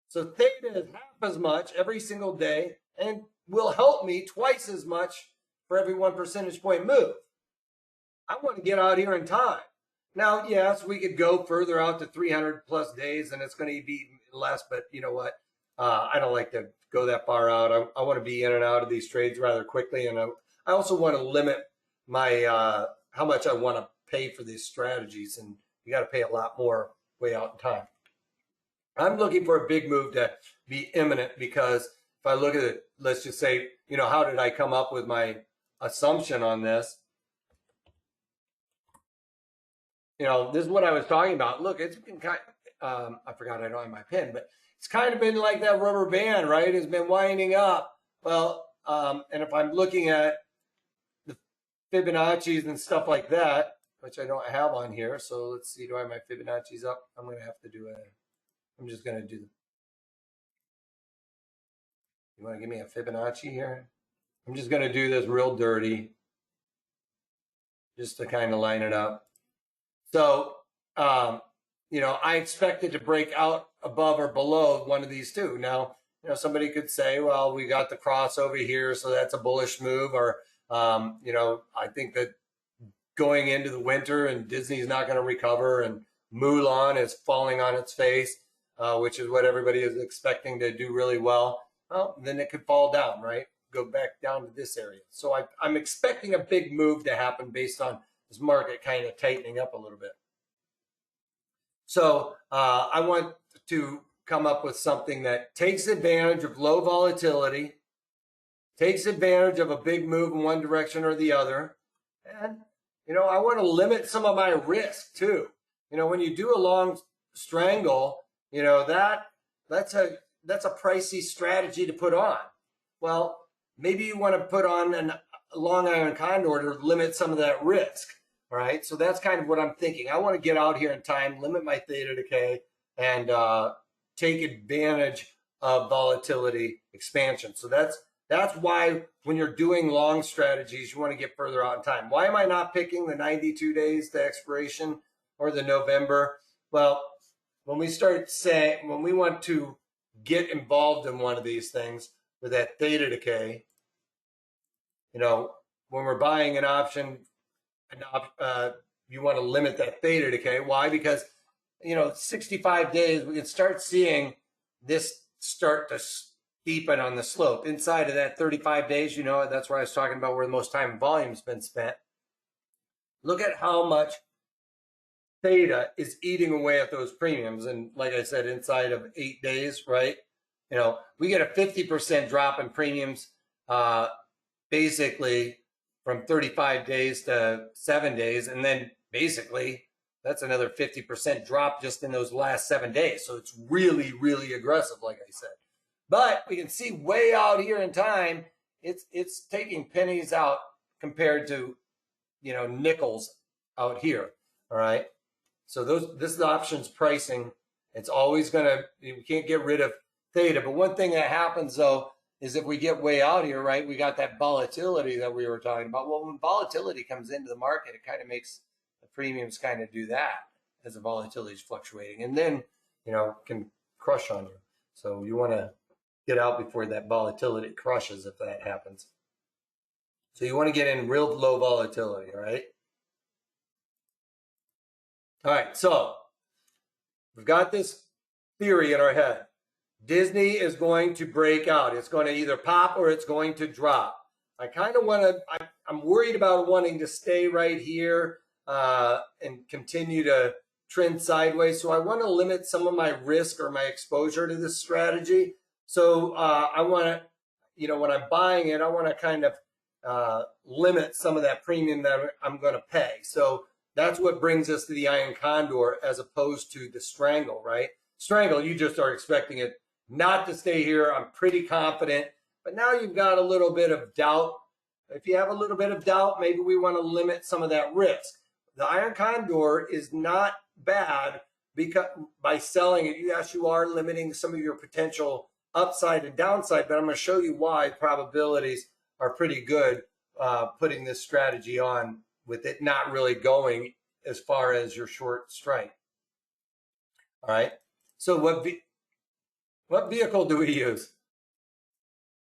Speaker 1: So theta is half as much every single day and will help me twice as much for every 1 percentage point move. I want to get out here in time. Now, yes, we could go further out to 300 plus days and it's going to be less, but you know what? I don't like to go that far out. I want to be in and out of these trades rather quickly. And I also want to limit my how much I want to pay for these strategies. And you got to pay a lot more way out in time. I'm looking for a big move to be imminent, because if I look at it, let's just say, how did I come up with my assumption on this? This is what I was talking about. Look, it's been kind I forgot I don't have my pen, but it's kind of been like that rubber band, right? It's been winding up. Well, and if I'm looking at the Fibonacci's and stuff like that, which I don't have on here. So let's see, do I have my Fibonacci's up? I'm going to have to do it. I'm just going to do you want to give me a Fibonacci here? I'm just going to do this real dirty just to kind of line it up. So, you know, I expect it to break out above or below one of these two. Now, you know, somebody could say, well, we got the cross over here, so that's a bullish move. Or, you know, I think that going into the winter and Disney's not going to recover and Mulan is falling on its face, which is what everybody is expecting to do really well. Well, then it could fall down, right? Go back down to this area. So I'm expecting a big move to happen based on this market kind of tightening up a little bit. So I want to come up with something that takes advantage of low volatility, takes advantage of a big move in one direction or the other. And, you know, I want to limit some of my risk too. You know, when you do a long strangle, you know, that's a pricey strategy to put on. Well, maybe you want to put on a Long Iron Condor to limit some of that risk. All right, so that's kind of what I'm thinking. I want to get out here in time, limit my theta decay, and take advantage of volatility expansion. So that's why when you're doing long strategies, you want to get further out in time. Why am I not picking the 92 days to expiration or the November? Well, when we want to get involved in one of these things with that theta decay, you know, when we're buying an option, you want to limit that theta decay. Why? Because, you know, 65 days, we can start seeing this start to steepen on the slope. Inside of that 35 days, you know, that's where I was talking about where the most time and volume's been spent. Look at how much theta is eating away at those premiums. And like I said, inside of 8 days, right? You know, we get a 50% drop in premiums, basically from 35 days to 7 days. And then basically that's another 50% drop just in those last 7 days. So it's really, really aggressive, like I said. But we can see way out here in time, it's taking pennies out compared to, you know, nickels out here. All right. So this is options pricing. It's always we can't get rid of theta. But one thing that happens though, is if we get way out here, right, we got that volatility that we were talking about. Well, when volatility comes into the market, it kind of makes the premiums kind of do that as the volatility is fluctuating, and then, you know, can crush on you. So you want to get out before that volatility crushes if that happens. So you want to get in real low volatility, all right? All right, so we've got this theory in our head. Disney is going to break out. It's going to either pop or it's going to drop. I kind of want to, I'm worried about wanting to stay right here and continue to trend sideways. So I want to limit some of my risk or my exposure to this strategy. So I want to, you know, when I'm buying it, I want to kind of limit some of that premium that I'm going to pay. So that's what brings us to the Iron Condor as opposed to the strangle, right? Strangle, you just are expecting it not to stay here. I'm pretty confident, but now you've got a little bit of doubt. If you have a little bit of doubt, maybe we want to limit some of that risk. The Iron Condor is not bad because by selling it, yes, you are limiting some of your potential upside and downside, but I'm going to show you why probabilities are pretty good putting this strategy on with it not really going as far as your short strike. All right. So what vehicle do we use?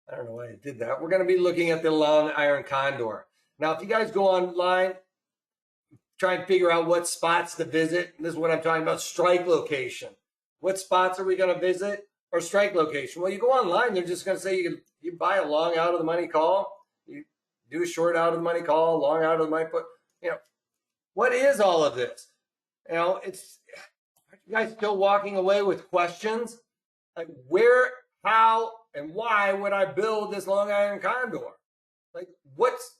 Speaker 1: I don't know why I did that. We're going to be looking at the Long Iron Condor. Now, if you guys go online, try and figure out what spots to visit. This is what I'm talking about, strike location. What spots are we going to visit or strike location? Well, you go online, they're just going to say you buy a long out of the money call, you do a short out of the money call, long out of the money put. You know, what is all of this? You know, are you guys still walking away with questions? Like where, how, and why would I build this Long Iron Condor? Like what's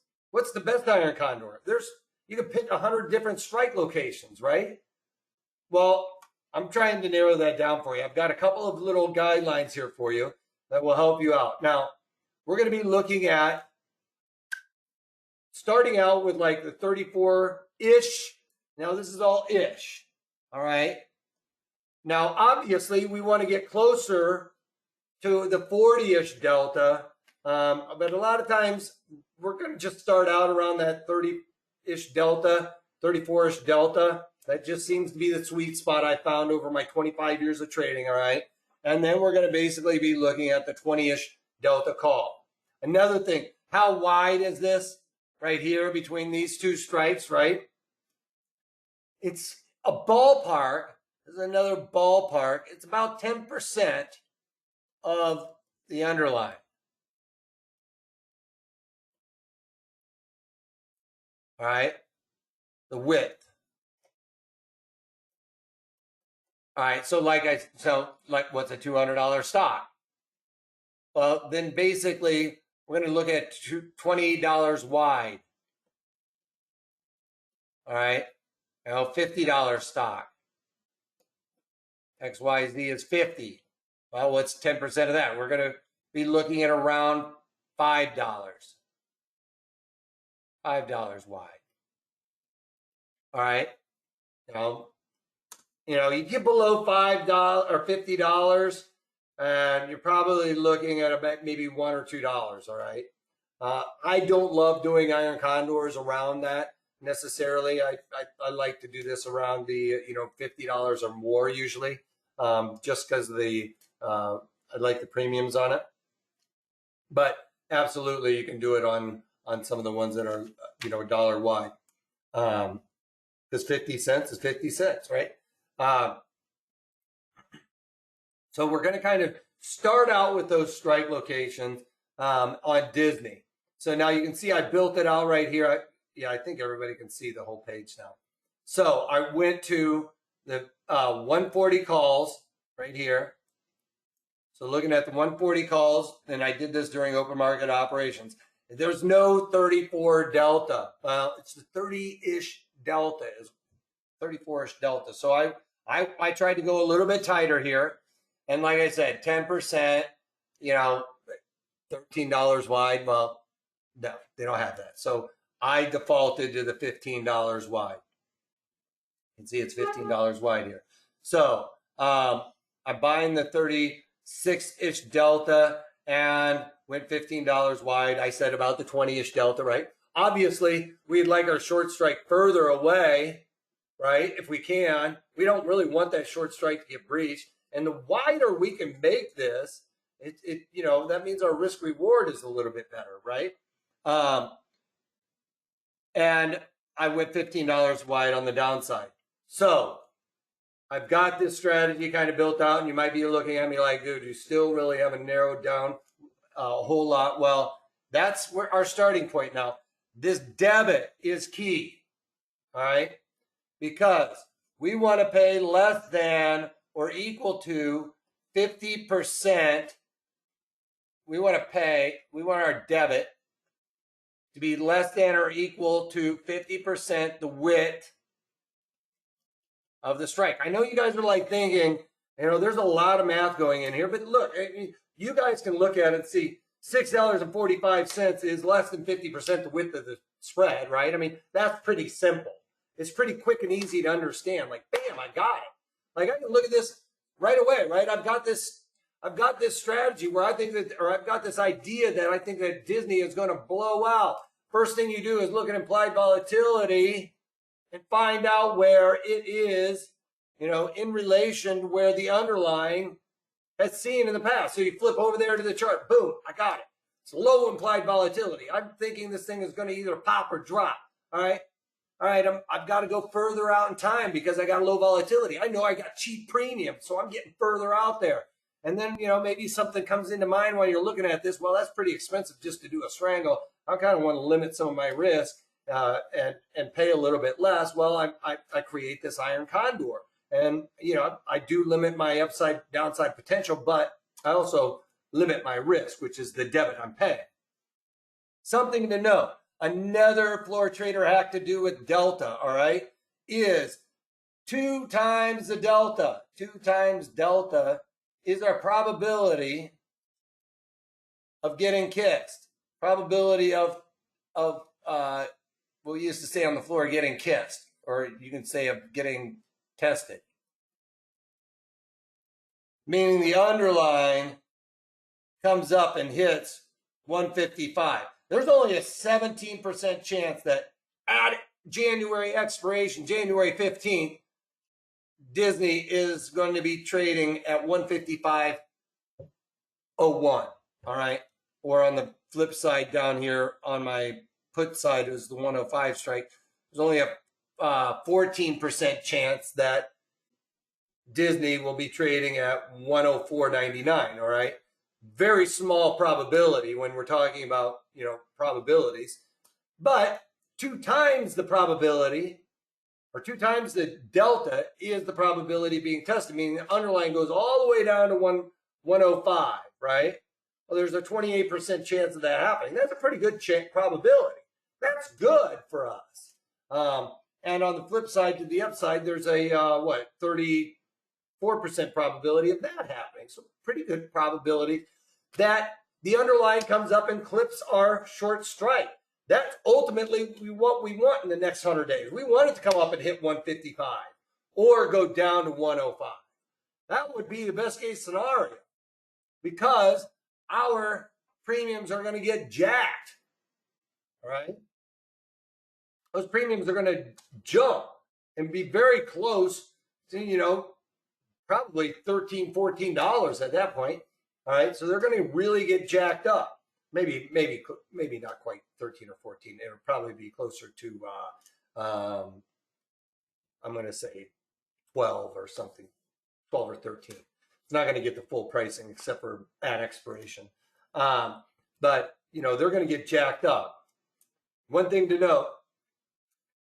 Speaker 1: the best Iron Condor? You can pick 100 different strike locations, right? Well, I'm trying to narrow that down for you. I've got a couple of little guidelines here for you that will help you out. Now, we're going to be looking at starting out with like the 34-ish Now this is all ish. All right. Now, obviously, we want to get closer to the 40-ish delta. But a lot of times we're going to just start out around that 30-ish delta, 34-ish delta. That just seems to be the sweet spot I found over my 25 years of trading, all right? And then we're going to basically be looking at the 20-ish delta call. Another thing, how wide is this right here between these two strikes, right? It's a ballpark. There's another ballpark. It's about 10% of the underlying. All right, the width. All right, so like what's a $200 stock? Well, then basically we're going to look at $20 wide. All right, now $50 stock. XYZ is 50. Well, what's 10% of that? We're going to be looking at around $5. $5 wide. All right. Now, you get below $5 or $50, and you're probably looking at about maybe $1 or $2. All right. I don't love doing iron condors around that necessarily. I like to do this around the $50 or more usually, just because I like the premiums on it. But absolutely, you can do it on some of the ones that are $1 wide. Because 50 cents is 50 cents, right? So we're going to kind of start out with those strike locations on Disney. So now you can see I built it out right here. I think everybody can see the whole page now. So I went to the 140 calls right here. So looking at the 140 calls, and I did this during open market operations. There's no 34 delta. Well, it's the 30-ish delta, is 34-ish delta. So I tried to go a little bit tighter here. And like I said, 10%, $13 wide. Well, no, they don't have that. So I defaulted to the $15 wide. You can see it's $15 wide here. So I'm buying the 36-ish delta and went $15 wide. I said about the 20-ish delta, right? Obviously, we'd like our short strike further away, right? If we can. We don't really want that short strike to get breached. And the wider we can make this, that means our risk reward is a little bit better, right? And I went $15 wide on the downside. So I've got this strategy kind of built out, and you might be looking at me like, dude, you still really haven't narrowed down a whole lot. Well, that's where our starting point now. This debit is key, all right? Because we want to pay less than or equal to 50%. We want our debit to be less than or equal to 50% the width of the strike. I know you guys are like thinking, there's a lot of math going in here, but look, you guys can look at it and see $6.45 is less than 50% the width of the spread, right? I mean, that's pretty simple. It's pretty quick and easy to understand. Like, bam, I got it. Like, I can look at this right away, right? I've got this strategy where I've got this idea that I think that Disney is going to blow out. First thing you do is look at implied volatility and find out where it is, in relation to where the underlying has seen in the past. So you flip over there to the chart, boom, I got it. It's low implied volatility. I'm thinking this thing is going to either pop or drop. All right. I've got to go further out in time because I got low volatility. I know I got cheap premium, so I'm getting further out there. And then, maybe something comes into mind while you're looking at this. Well, that's pretty expensive just to do a strangle. I kind of want to limit some of my risk and pay a little bit less. Well, I create this iron condor. And, I do limit my upside downside potential, but I also limit my risk, which is the debit I'm paying. Something to know. Another floor trader hack to do with delta, all right, is 2 times the delta. 2 times delta is our probability of getting kissed. Probability of what we used to say on the floor, getting kissed. or you can say of getting tested. Meaning the underlying comes up and hits 155. There's only a 17% chance that at January expiration, January 15th, Disney is going to be trading at 155.01. All right. Or on the flip side down here on my put side is the 105 strike. There's only a 14% chance that Disney will be trading at 104.99. All right. Very small probability when we're talking about, probabilities, but 2 times the probability or 2 times the delta is the probability being tested, meaning the underlying goes all the way down to 105, right? Well, there's a 28% chance of that happening. That's a pretty good probability. That's good for us. And on the flip side to the upside, there's a 34% probability of that happening. So pretty good probability that the underlying comes up and clips our short strike. That's ultimately what we want in the next 100 days. We want it to come up and hit 155 or go down to 105. That would be the best case scenario because our premiums are going to get jacked. All right. Those premiums are going to jump and be very close to, probably $13, $14 at that point. All right. So they're going to really get jacked up. Maybe not quite 13 or 14. It would probably be closer to, I'm going to say 12 or something, 12 or 13. It's not going to get the full pricing except for at expiration. But, they're going to get jacked up. One thing to note,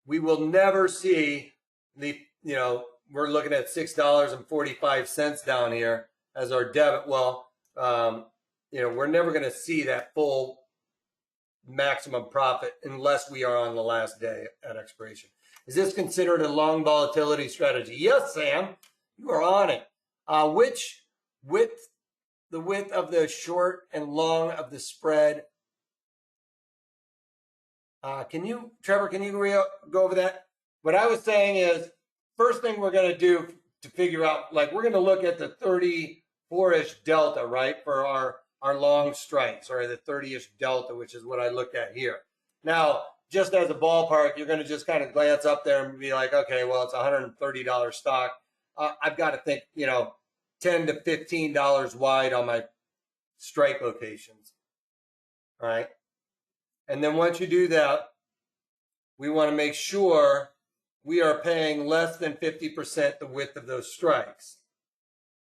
Speaker 1: we will never see we're looking at $6.45 down here as our debit. Well, we're never going to see that full maximum profit unless we are on the last day at expiration. Is this considered a long volatility strategy? Yes, Sam, you are on it. Which width, the width of the short and long of the spread? Trevor, can you go over that? What I was saying is, first thing we're going to do to figure out, we're going to look at the 34-ish delta, right, for our long strikes, or the 30-ish delta, which is what I looked at here. Now, just as a ballpark, you're going to just kind of glance up there and be like, okay, well, it's a $130 stock. I've got to think, $10 to $15 wide on my strike locations. All right. And then once you do that, we want to make sure we are paying less than 50% the width of those strikes.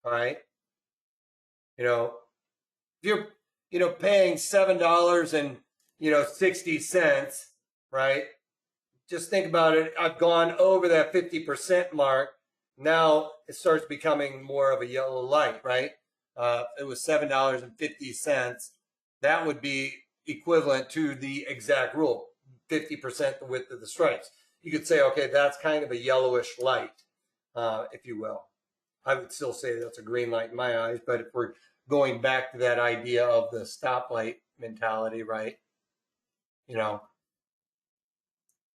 Speaker 1: All right. If you're, paying $7.60, right? Just think about it. I've gone over that 50% mark. Now it starts becoming more of a yellow light, right? It was $7.50. That would be equivalent to the exact rule, 50% the width of the stripes. You could say, okay, that's kind of a yellowish light, if you will. I would still say that's a green light in my eyes, but if we're going back to that idea of the stoplight mentality, right?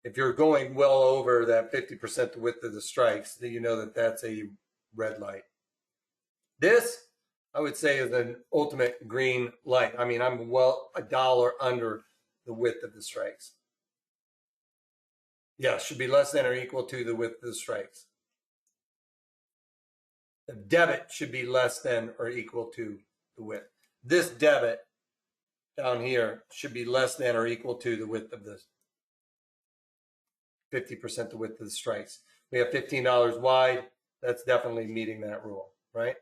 Speaker 1: If you're going well over that 50% the width of the strikes, then you know that that's a red light. This, I would say, is an ultimate green light. I mean, I'm well $1 under the width of the strikes. Yeah, should be less than or equal to the width of the strikes. The debit should be less than or equal to the width. This debit down here should be less than or equal to the width of this. 50% the width of the strikes. We have $15 wide. That's definitely meeting that rule, right?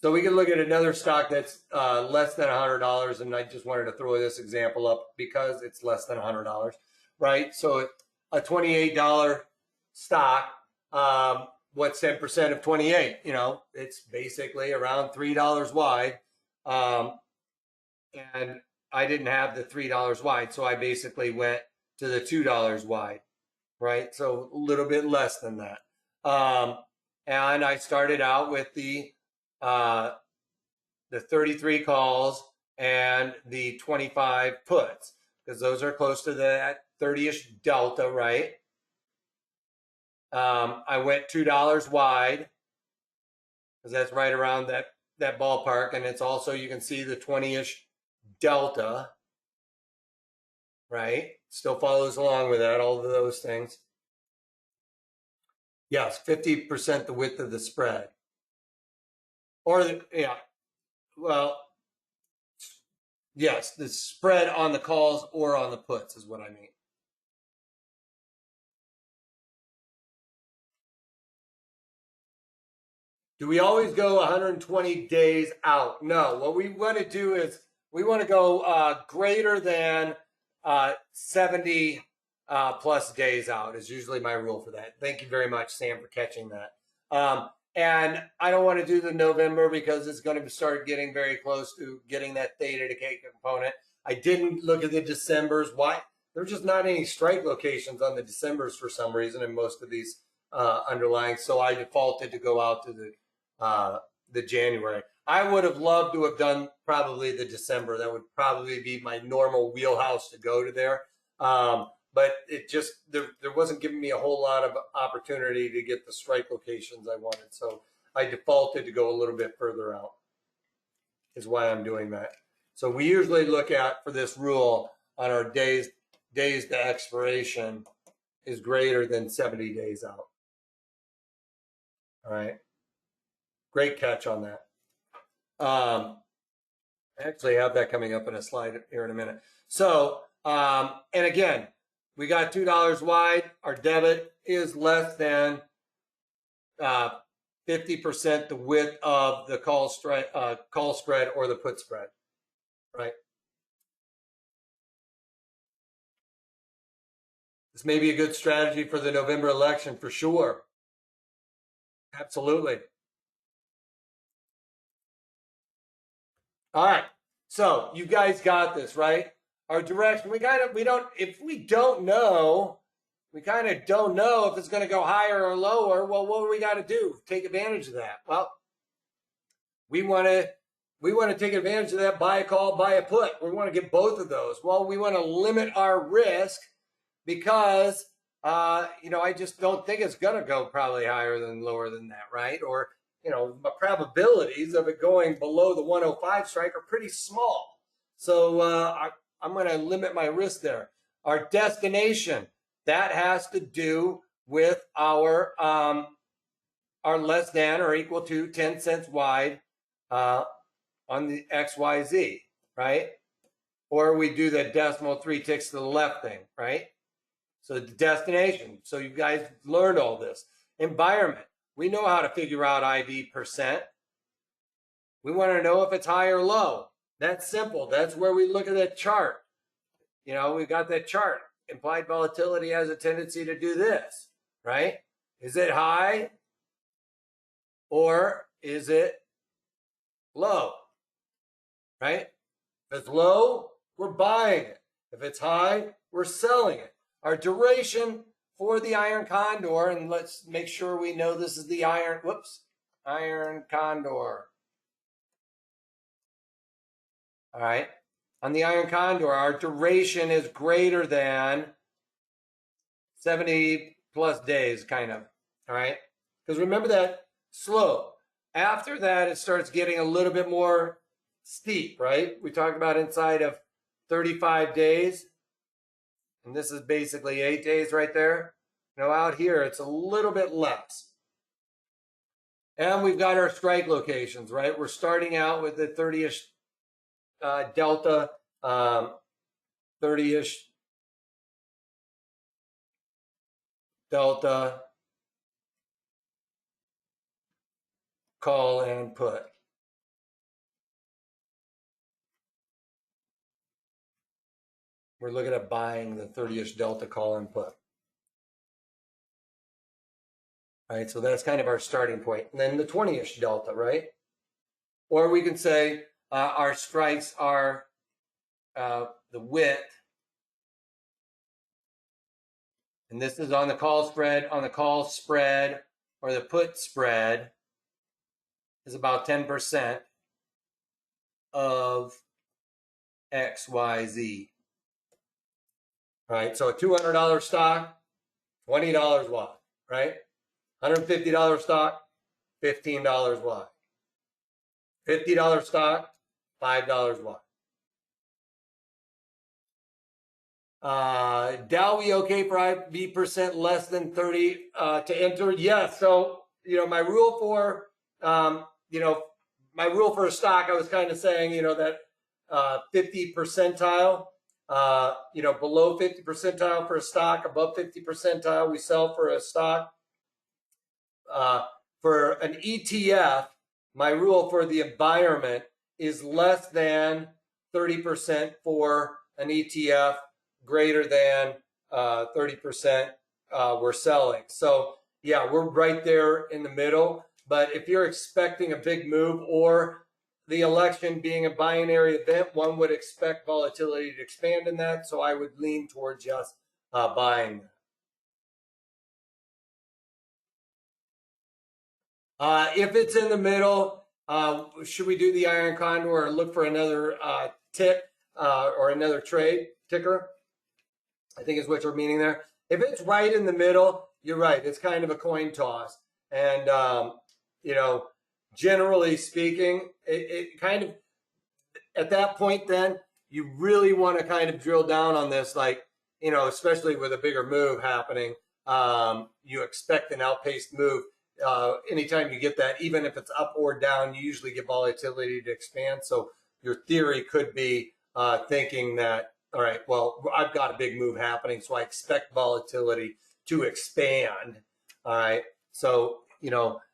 Speaker 1: So we can look at another stock that's less than $100, and I just wanted to throw this example up because it's less than $100, right? So a $28 stock, what's 10% of 28? It's basically around $3 wide, and I didn't have the $3 wide, so I basically went to the $2 wide, right? So a little bit less than that. And I started out with the 33 calls and the 25 puts, because those are close to that 30-ish delta, right? I went $2 wide because that's right around that ballpark, and it's also, you can see the 20-ish delta, right? Still follows along with that, all of those things. Yes, 50% the width of the spread. Or, yeah, well, yes, the spread on the calls or on the puts is what I mean. Do we always go 120 days out? No. What we want to do is we want to go greater than 70 plus days out is usually my rule for that. Thank you very much, Sam, for catching that. And I don't want to do the November because it's going to start getting very close to getting that theta decay component. I didn't look at the Decembers. Why? There's just not any strike locations on the Decembers for some reason in most of these underlying. So I defaulted to go out to the January. I would have loved to have done probably the December. That would probably be my normal wheelhouse to go to there. But it just, there wasn't giving me a whole lot of opportunity to get the strike locations I wanted. So I defaulted to go a little bit further out is why I'm doing that. So we usually look at, for this rule, on our days to expiration is greater than 70 days out. All right. Great catch on that. I actually have that coming up in a slide here in a minute. So, and again, we got $2 wide. Our debit is less than 50% the width of the call spread or the put spread, right? This may be a good strategy for the November election for sure. Absolutely. All right. So you guys got this, right? Our direction, we don't know if it's going to go higher or lower. Well, what do we got to do? Take advantage of that. Well, we want to take advantage of that, buy a call, buy a put. We want to get both of those. Well, we want to limit our risk because, I just don't think it's going to go probably higher than lower than that, right? Or, the probabilities of it going below the 105 strike are pretty small. So I'm going to limit my risk there. Our destination, that has to do with our less than or equal to 10 cents wide on the XYZ, right? Or we do the decimal 3 ticks to the left thing, right? So the destination. So you guys learned all this. Environment. We know how to figure out IV percent. We want to know if it's high or low. That's simple. That's where we look at that chart. We've got that chart. Implied volatility has a tendency to do this, right? Is it high or is it low, right? If it's low, we're buying it. If it's high, we're selling it. Our duration for the Iron Condor, and let's make sure we know this is the Iron Condor. All right. On the Iron Condor, our duration is greater than 70 plus days, kind of. All right. Because remember that slope. After that, it starts getting a little bit more steep, right? We talked about inside of 35 days. And this is basically 8 days right there. Out here, it's a little bit less. And we've got our strike locations, right? We're starting out with the 30-ish delta, 30-ish delta, call and put. We're looking at buying the 30-ish delta call and put. All right, so that's kind of our starting point. And then the 20-ish delta, right? Or we can say our strikes are the width. And this is on the call spread. On the call spread or the put spread is about 10% of XYZ. All right, so a $200 stock, $20 wide. right? $150 stock, $15 wide. $50 stock, $5 wide. Dow, we okay for IB% less than 30 to enter? Yes. So, my rule for, my rule for a stock, I was kind of saying, that 50 percentile, below 50 percentile for a stock, above 50 percentile, we sell for a stock. For an ETF, my rule for the environment is less than 30% for an ETF, greater than 30% we're selling. So yeah, we're right there in the middle. But if you're expecting a big move or the election being a binary event, one would expect volatility to expand in that. So I would lean towards just buying. If it's in the middle, should we do the Iron Condor or look for another tick or another trade ticker? I think is what you're meaning there. If it's right in the middle, you're right. It's kind of a coin toss. And, generally speaking, it kind of, at that point then, you really want to kind of drill down on this, like, especially with a bigger move happening, you expect an outpaced move. Anytime you get that, even if it's up or down, you usually get volatility to expand. So your theory could be thinking that, all right, well, I've got a big move happening, so I expect volatility to expand. All right. So,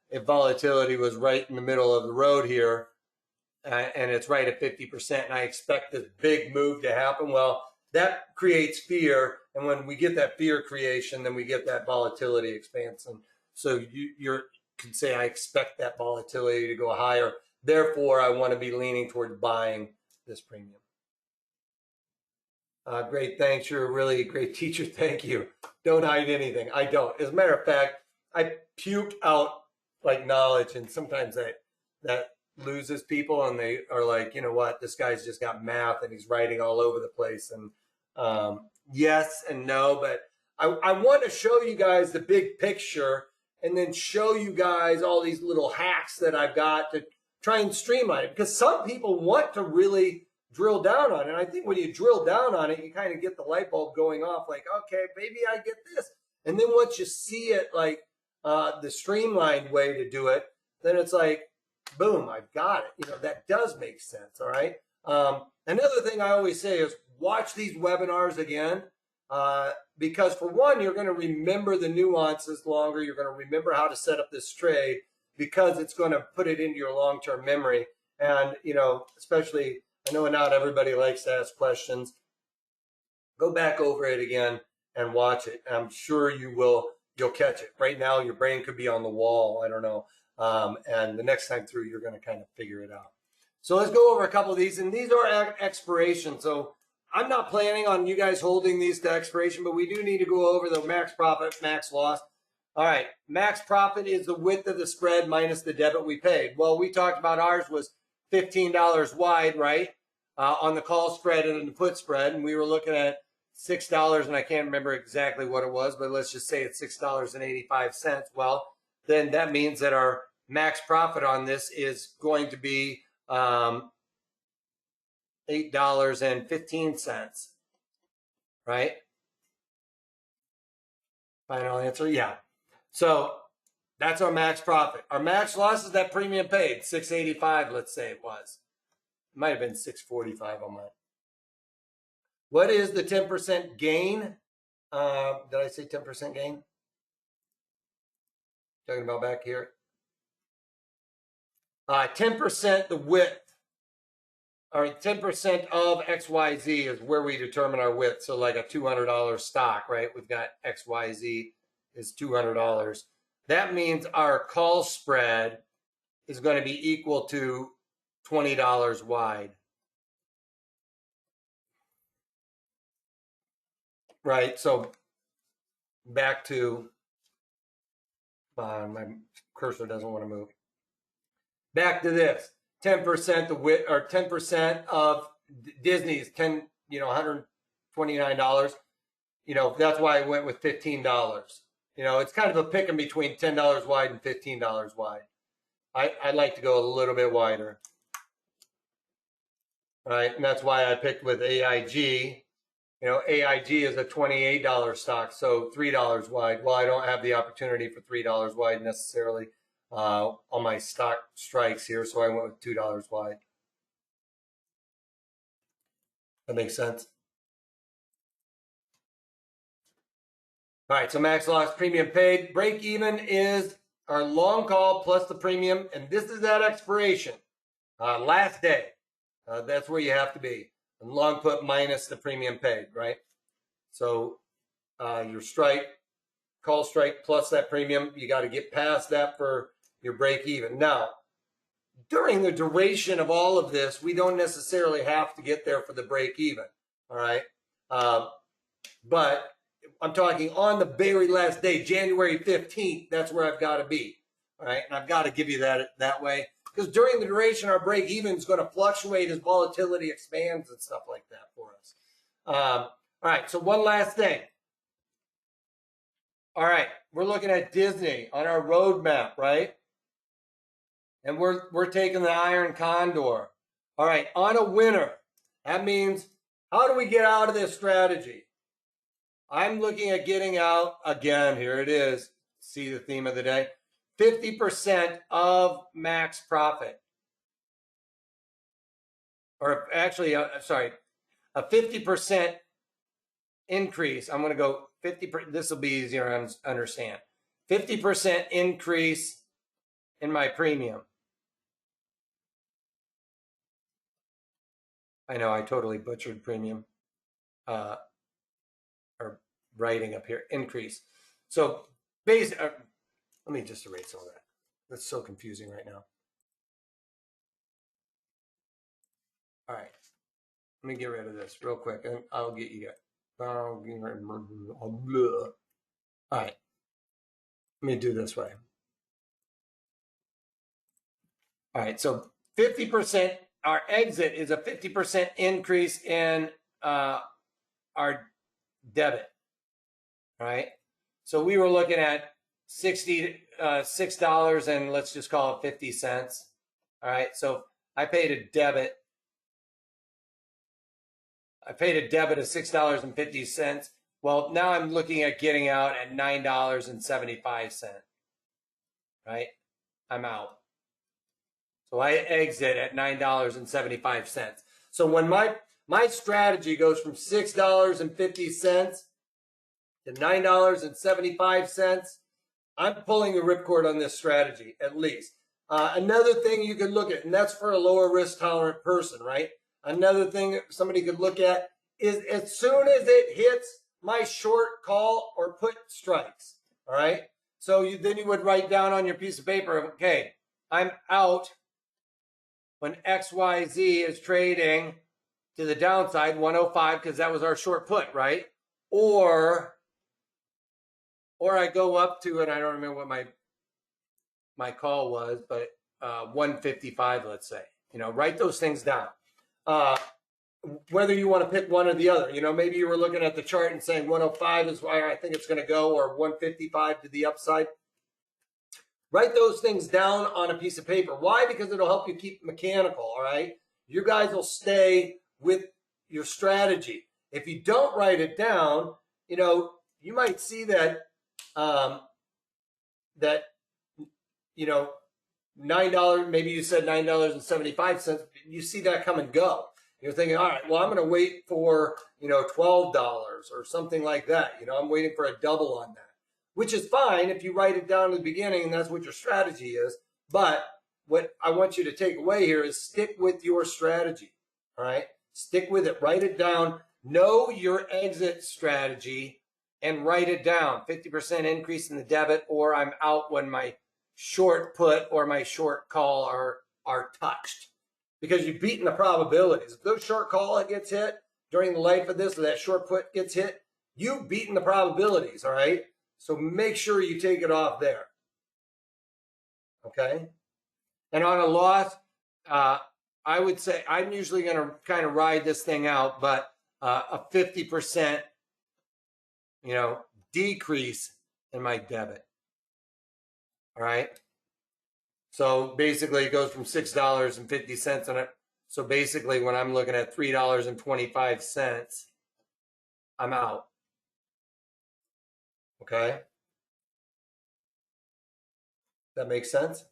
Speaker 1: if volatility was right in the middle of the road here and it's right at 50%, and I expect this big move to happen, well, that creates fear. And when we get that fear creation, then we get that volatility expansion. So you can say, I expect that volatility to go higher. Therefore, I want to be leaning toward buying this premium. Great. Thanks. You're a really great teacher. Thank you. Don't hide anything. I don't. As a matter of fact, I puke out like knowledge, and sometimes that loses people, and they are like, you know what, this guy's just got math and he's writing all over the place. And yes and no, but I want to show you guys the big picture and then show you guys all these little hacks that I've got to try and streamline it, because some people want to really drill down on it. And I think when you drill down on it, you kind of get the light bulb going off, like, okay, maybe I get this. And then once you see it, like the streamlined way to do it, then it's like, boom, I've got it. That does make sense. All right. Another thing I always say is watch these webinars again, because for one, you're going to remember the nuances longer. You're going to remember how to set up this trade, because it's going to put it into your long-term memory. And, especially, I know not everybody likes to ask questions. Go back over it again and watch it. I'm sure you'll catch it. Right now, your brain could be on the wall. I don't know. And the next time through, you're going to kind of figure it out. So let's go over a couple of these. And these are expiration. So I'm not planning on you guys holding these to expiration, but we do need to go over the max profit, max loss. All right. Max profit is the width of the spread minus the debit we paid. Well, we talked about ours was $15 wide, right? On the call spread and the put spread. And we were looking at $6, and I can't remember exactly what it was, but let's just say it's $6.85. Well, then that means that our max profit on this is going to be $8.15, right? Final answer, yeah. So that's our max profit. Our max loss is that premium paid, $6.85, let's say it was. It might have been $6.45 on mine. What is the 10% gain? Did I say 10% gain? Talking about back here. 10% the width, or 10% of XYZ is where we determine our width. So like a $200 stock, right? We've got XYZ is $200. That means our call spread is going to be equal to $20 wide. Right, so back to, my cursor doesn't want to move. Back to this, 10% the width, or 10% of Disney's $129. That's why I went with $15. You know, it's kind of a picking between $10 wide and $15 wide. I'd like to go a little bit wider. Right, and that's why I picked with AIG. You know, AIG is a $28 stock, so $3 wide. Well, I don't have the opportunity for $3 wide necessarily on my stock strikes here, so I went with $2 wide. That makes sense. All right, so max loss, premium paid. Break even is our long call plus the premium, and this is at expiration, last day. That's where you have to be. And long put minus the premium paid, right? So your strike, call strike plus that premium, you got to get past that for your break even. Now, during the duration of all of this, we don't necessarily have to get there for the break even, all right? But I'm talking on the very last day, January 15th, that's where I've got to be, all right? And I've got to give you that way. Because during the duration, our break even is going to fluctuate as volatility expands and stuff like that for us. All right, so one last thing. All right, we're looking at Disney on our roadmap, right? And we're taking the Iron Condor. All right, on a winner. That means, how do we get out of this strategy? I'm looking at getting out, again, here it is. See the theme of the day. 50% of max profit. Or actually, sorry, a 50% increase. I'm going to go 50%. This will be easier to understand. 50% increase in my premium. I know I totally butchered premium. Or writing up here, increase. So basically, let me just erase all that. That's so confusing right now. All right. Let me get rid of this real quick, and I'll get you guys. All right. Let me do this way. All right. So 50%, our exit is a 50% increase in our debit. All right. So we were looking at $6 and let's just call it 50 cents. All right. So I paid a debit. of $6.50. Well, now I'm looking at getting out at $9.75. Right? I'm out. So I exit at $9.75. So when my strategy goes from $6.50 to $9.75, I'm pulling the ripcord on this strategy, at least. Another thing you could look at, and that's for a lower risk tolerant person, right? Another thing somebody could look at is as soon as it hits my short call or put strikes, all right? So then you would write down on your piece of paper, okay, I'm out when XYZ is trading to the downside, 105, because that was our short put, right? Or I go up to, and I don't remember what my call was, but 155, let's say. You know, write those things down. Whether you want to pick one or the other. You know, maybe you were looking at the chart and saying 105 is where I think it's going to go, or 155 to the upside. Write those things down on a piece of paper. Why? Because it'll help you keep mechanical, all right? You guys will stay with your strategy. If you don't write it down, you know, you might see that you know, $9, maybe you said $9.75, you see that come and go. You're thinking, all right, well, I'm going to wait for, you know, $12 or something like that. You know, I'm waiting for a double on that, which is fine if you write it down at the beginning and that's what your strategy is. But what I want you to take away here is stick with your strategy, all right? Stick with it. Write it down. Know your exit strategy and write it down. 50% increase in the debit, or I'm out when my short put or my short call are touched, because you've beaten the probabilities. If those short call gets hit during the life of this, or that short put gets hit, you've beaten the probabilities, all right? So make sure you take it off there, okay? And on a loss, I would say I'm usually going to kind of ride this thing out, but a 50%, you know, decrease and my debit. All right. So basically it goes from $6.50 on it. So basically when I'm looking at $3.25, I'm out. Okay. That makes sense.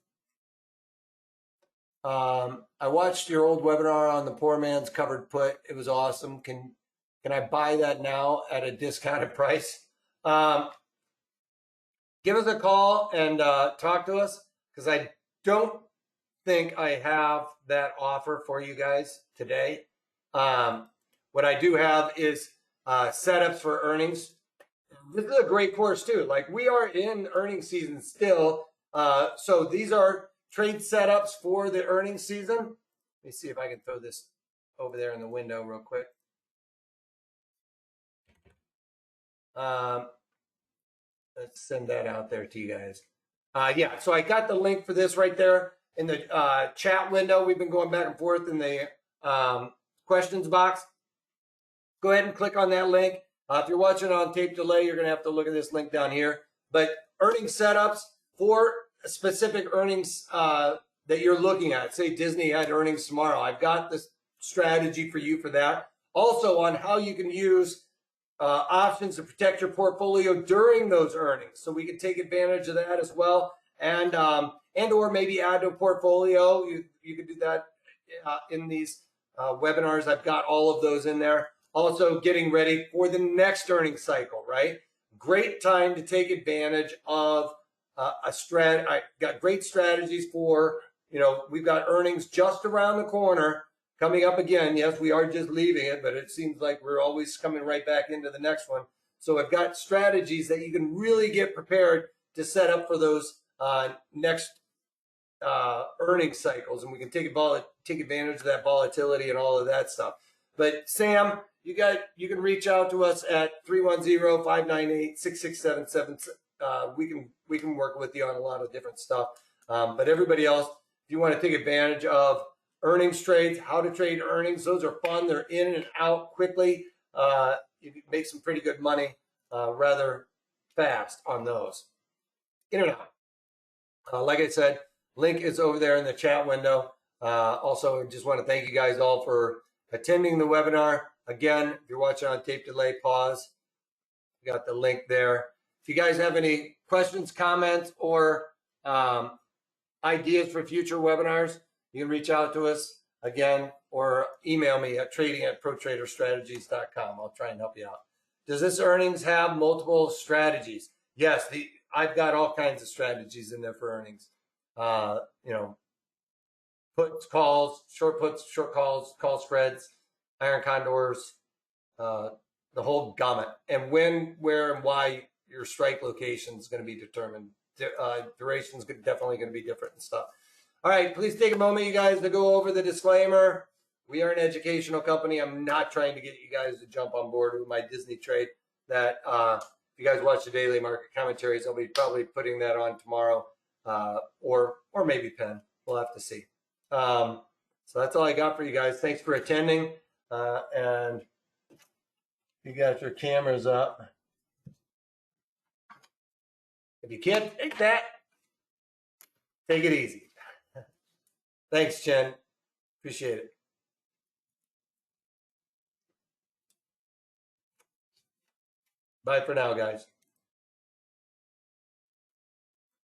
Speaker 1: I watched your old webinar on the poor man's covered put. It was awesome. Can I buy that now at a discounted price? Give us a call and talk to us, because I don't think I have that offer for you guys today. What I do have is setups for earnings. This is a great course too. Like, we are in earnings season still. So these are trade setups for the earnings season. Let me see if I can throw this over there in the window real quick. Let's send that out there to you guys. Yeah, so I got the link for this right there in the chat window. We've been going back and forth in the questions box. Go ahead and click on that link. If you're watching on tape delay, you're going to have to look at this link down here. But earnings setups for specific earnings that you're looking at. Say Disney had earnings tomorrow. I've got this strategy for you for that. Also on how you can use options to protect your portfolio during those earnings. So we can take advantage of that as well. And or maybe add to a portfolio. You can do that in these webinars. I've got all of those in there. Also getting ready for the next earnings cycle, right? Great time to take advantage of a strat. I got great strategies for, we've got earnings just around the corner coming up again. Yes, we are just leaving it, but it seems like we're always coming right back into the next one. So I've got strategies that you can really get prepared to set up for those next earnings cycles, and we can take advantage of that volatility and all of that stuff. But Sam, you can reach out to us at 310-598-6677. We can work with you on a lot of different stuff. But everybody else, if you want to take advantage of earnings trades, how to trade earnings, those are fun. They're in and out quickly. You can make some pretty good money rather fast on those. In and out. Like I said, link is over there in the chat window. Also, just want to thank you guys all for attending the webinar. Again, if you're watching on tape delay, pause. You got the link there. If you guys have any questions, comments, or ideas for future webinars, you can reach out to us again or email me at trading@protraderstrategies.com. I'll try and help you out. Does this earnings have multiple strategies? Yes, I've got all kinds of strategies in there for earnings. Puts, calls, short puts, short calls, call spreads, iron condors, the whole gamut. And when, where, and why your strike location is going to be determined. Duration is definitely going to be different and stuff. All right, please take a moment, you guys, to go over the disclaimer. We are an educational company. I'm not trying to get you guys to jump on board with my Disney trade. That if you guys watch the daily market commentaries, I'll be probably putting that on tomorrow, or maybe Penn. We'll have to see. So that's all I got for you guys. Thanks for attending, and you got your cameras up. If you can't take that, take it easy. Thanks, Jen. Appreciate it. Bye for now, guys.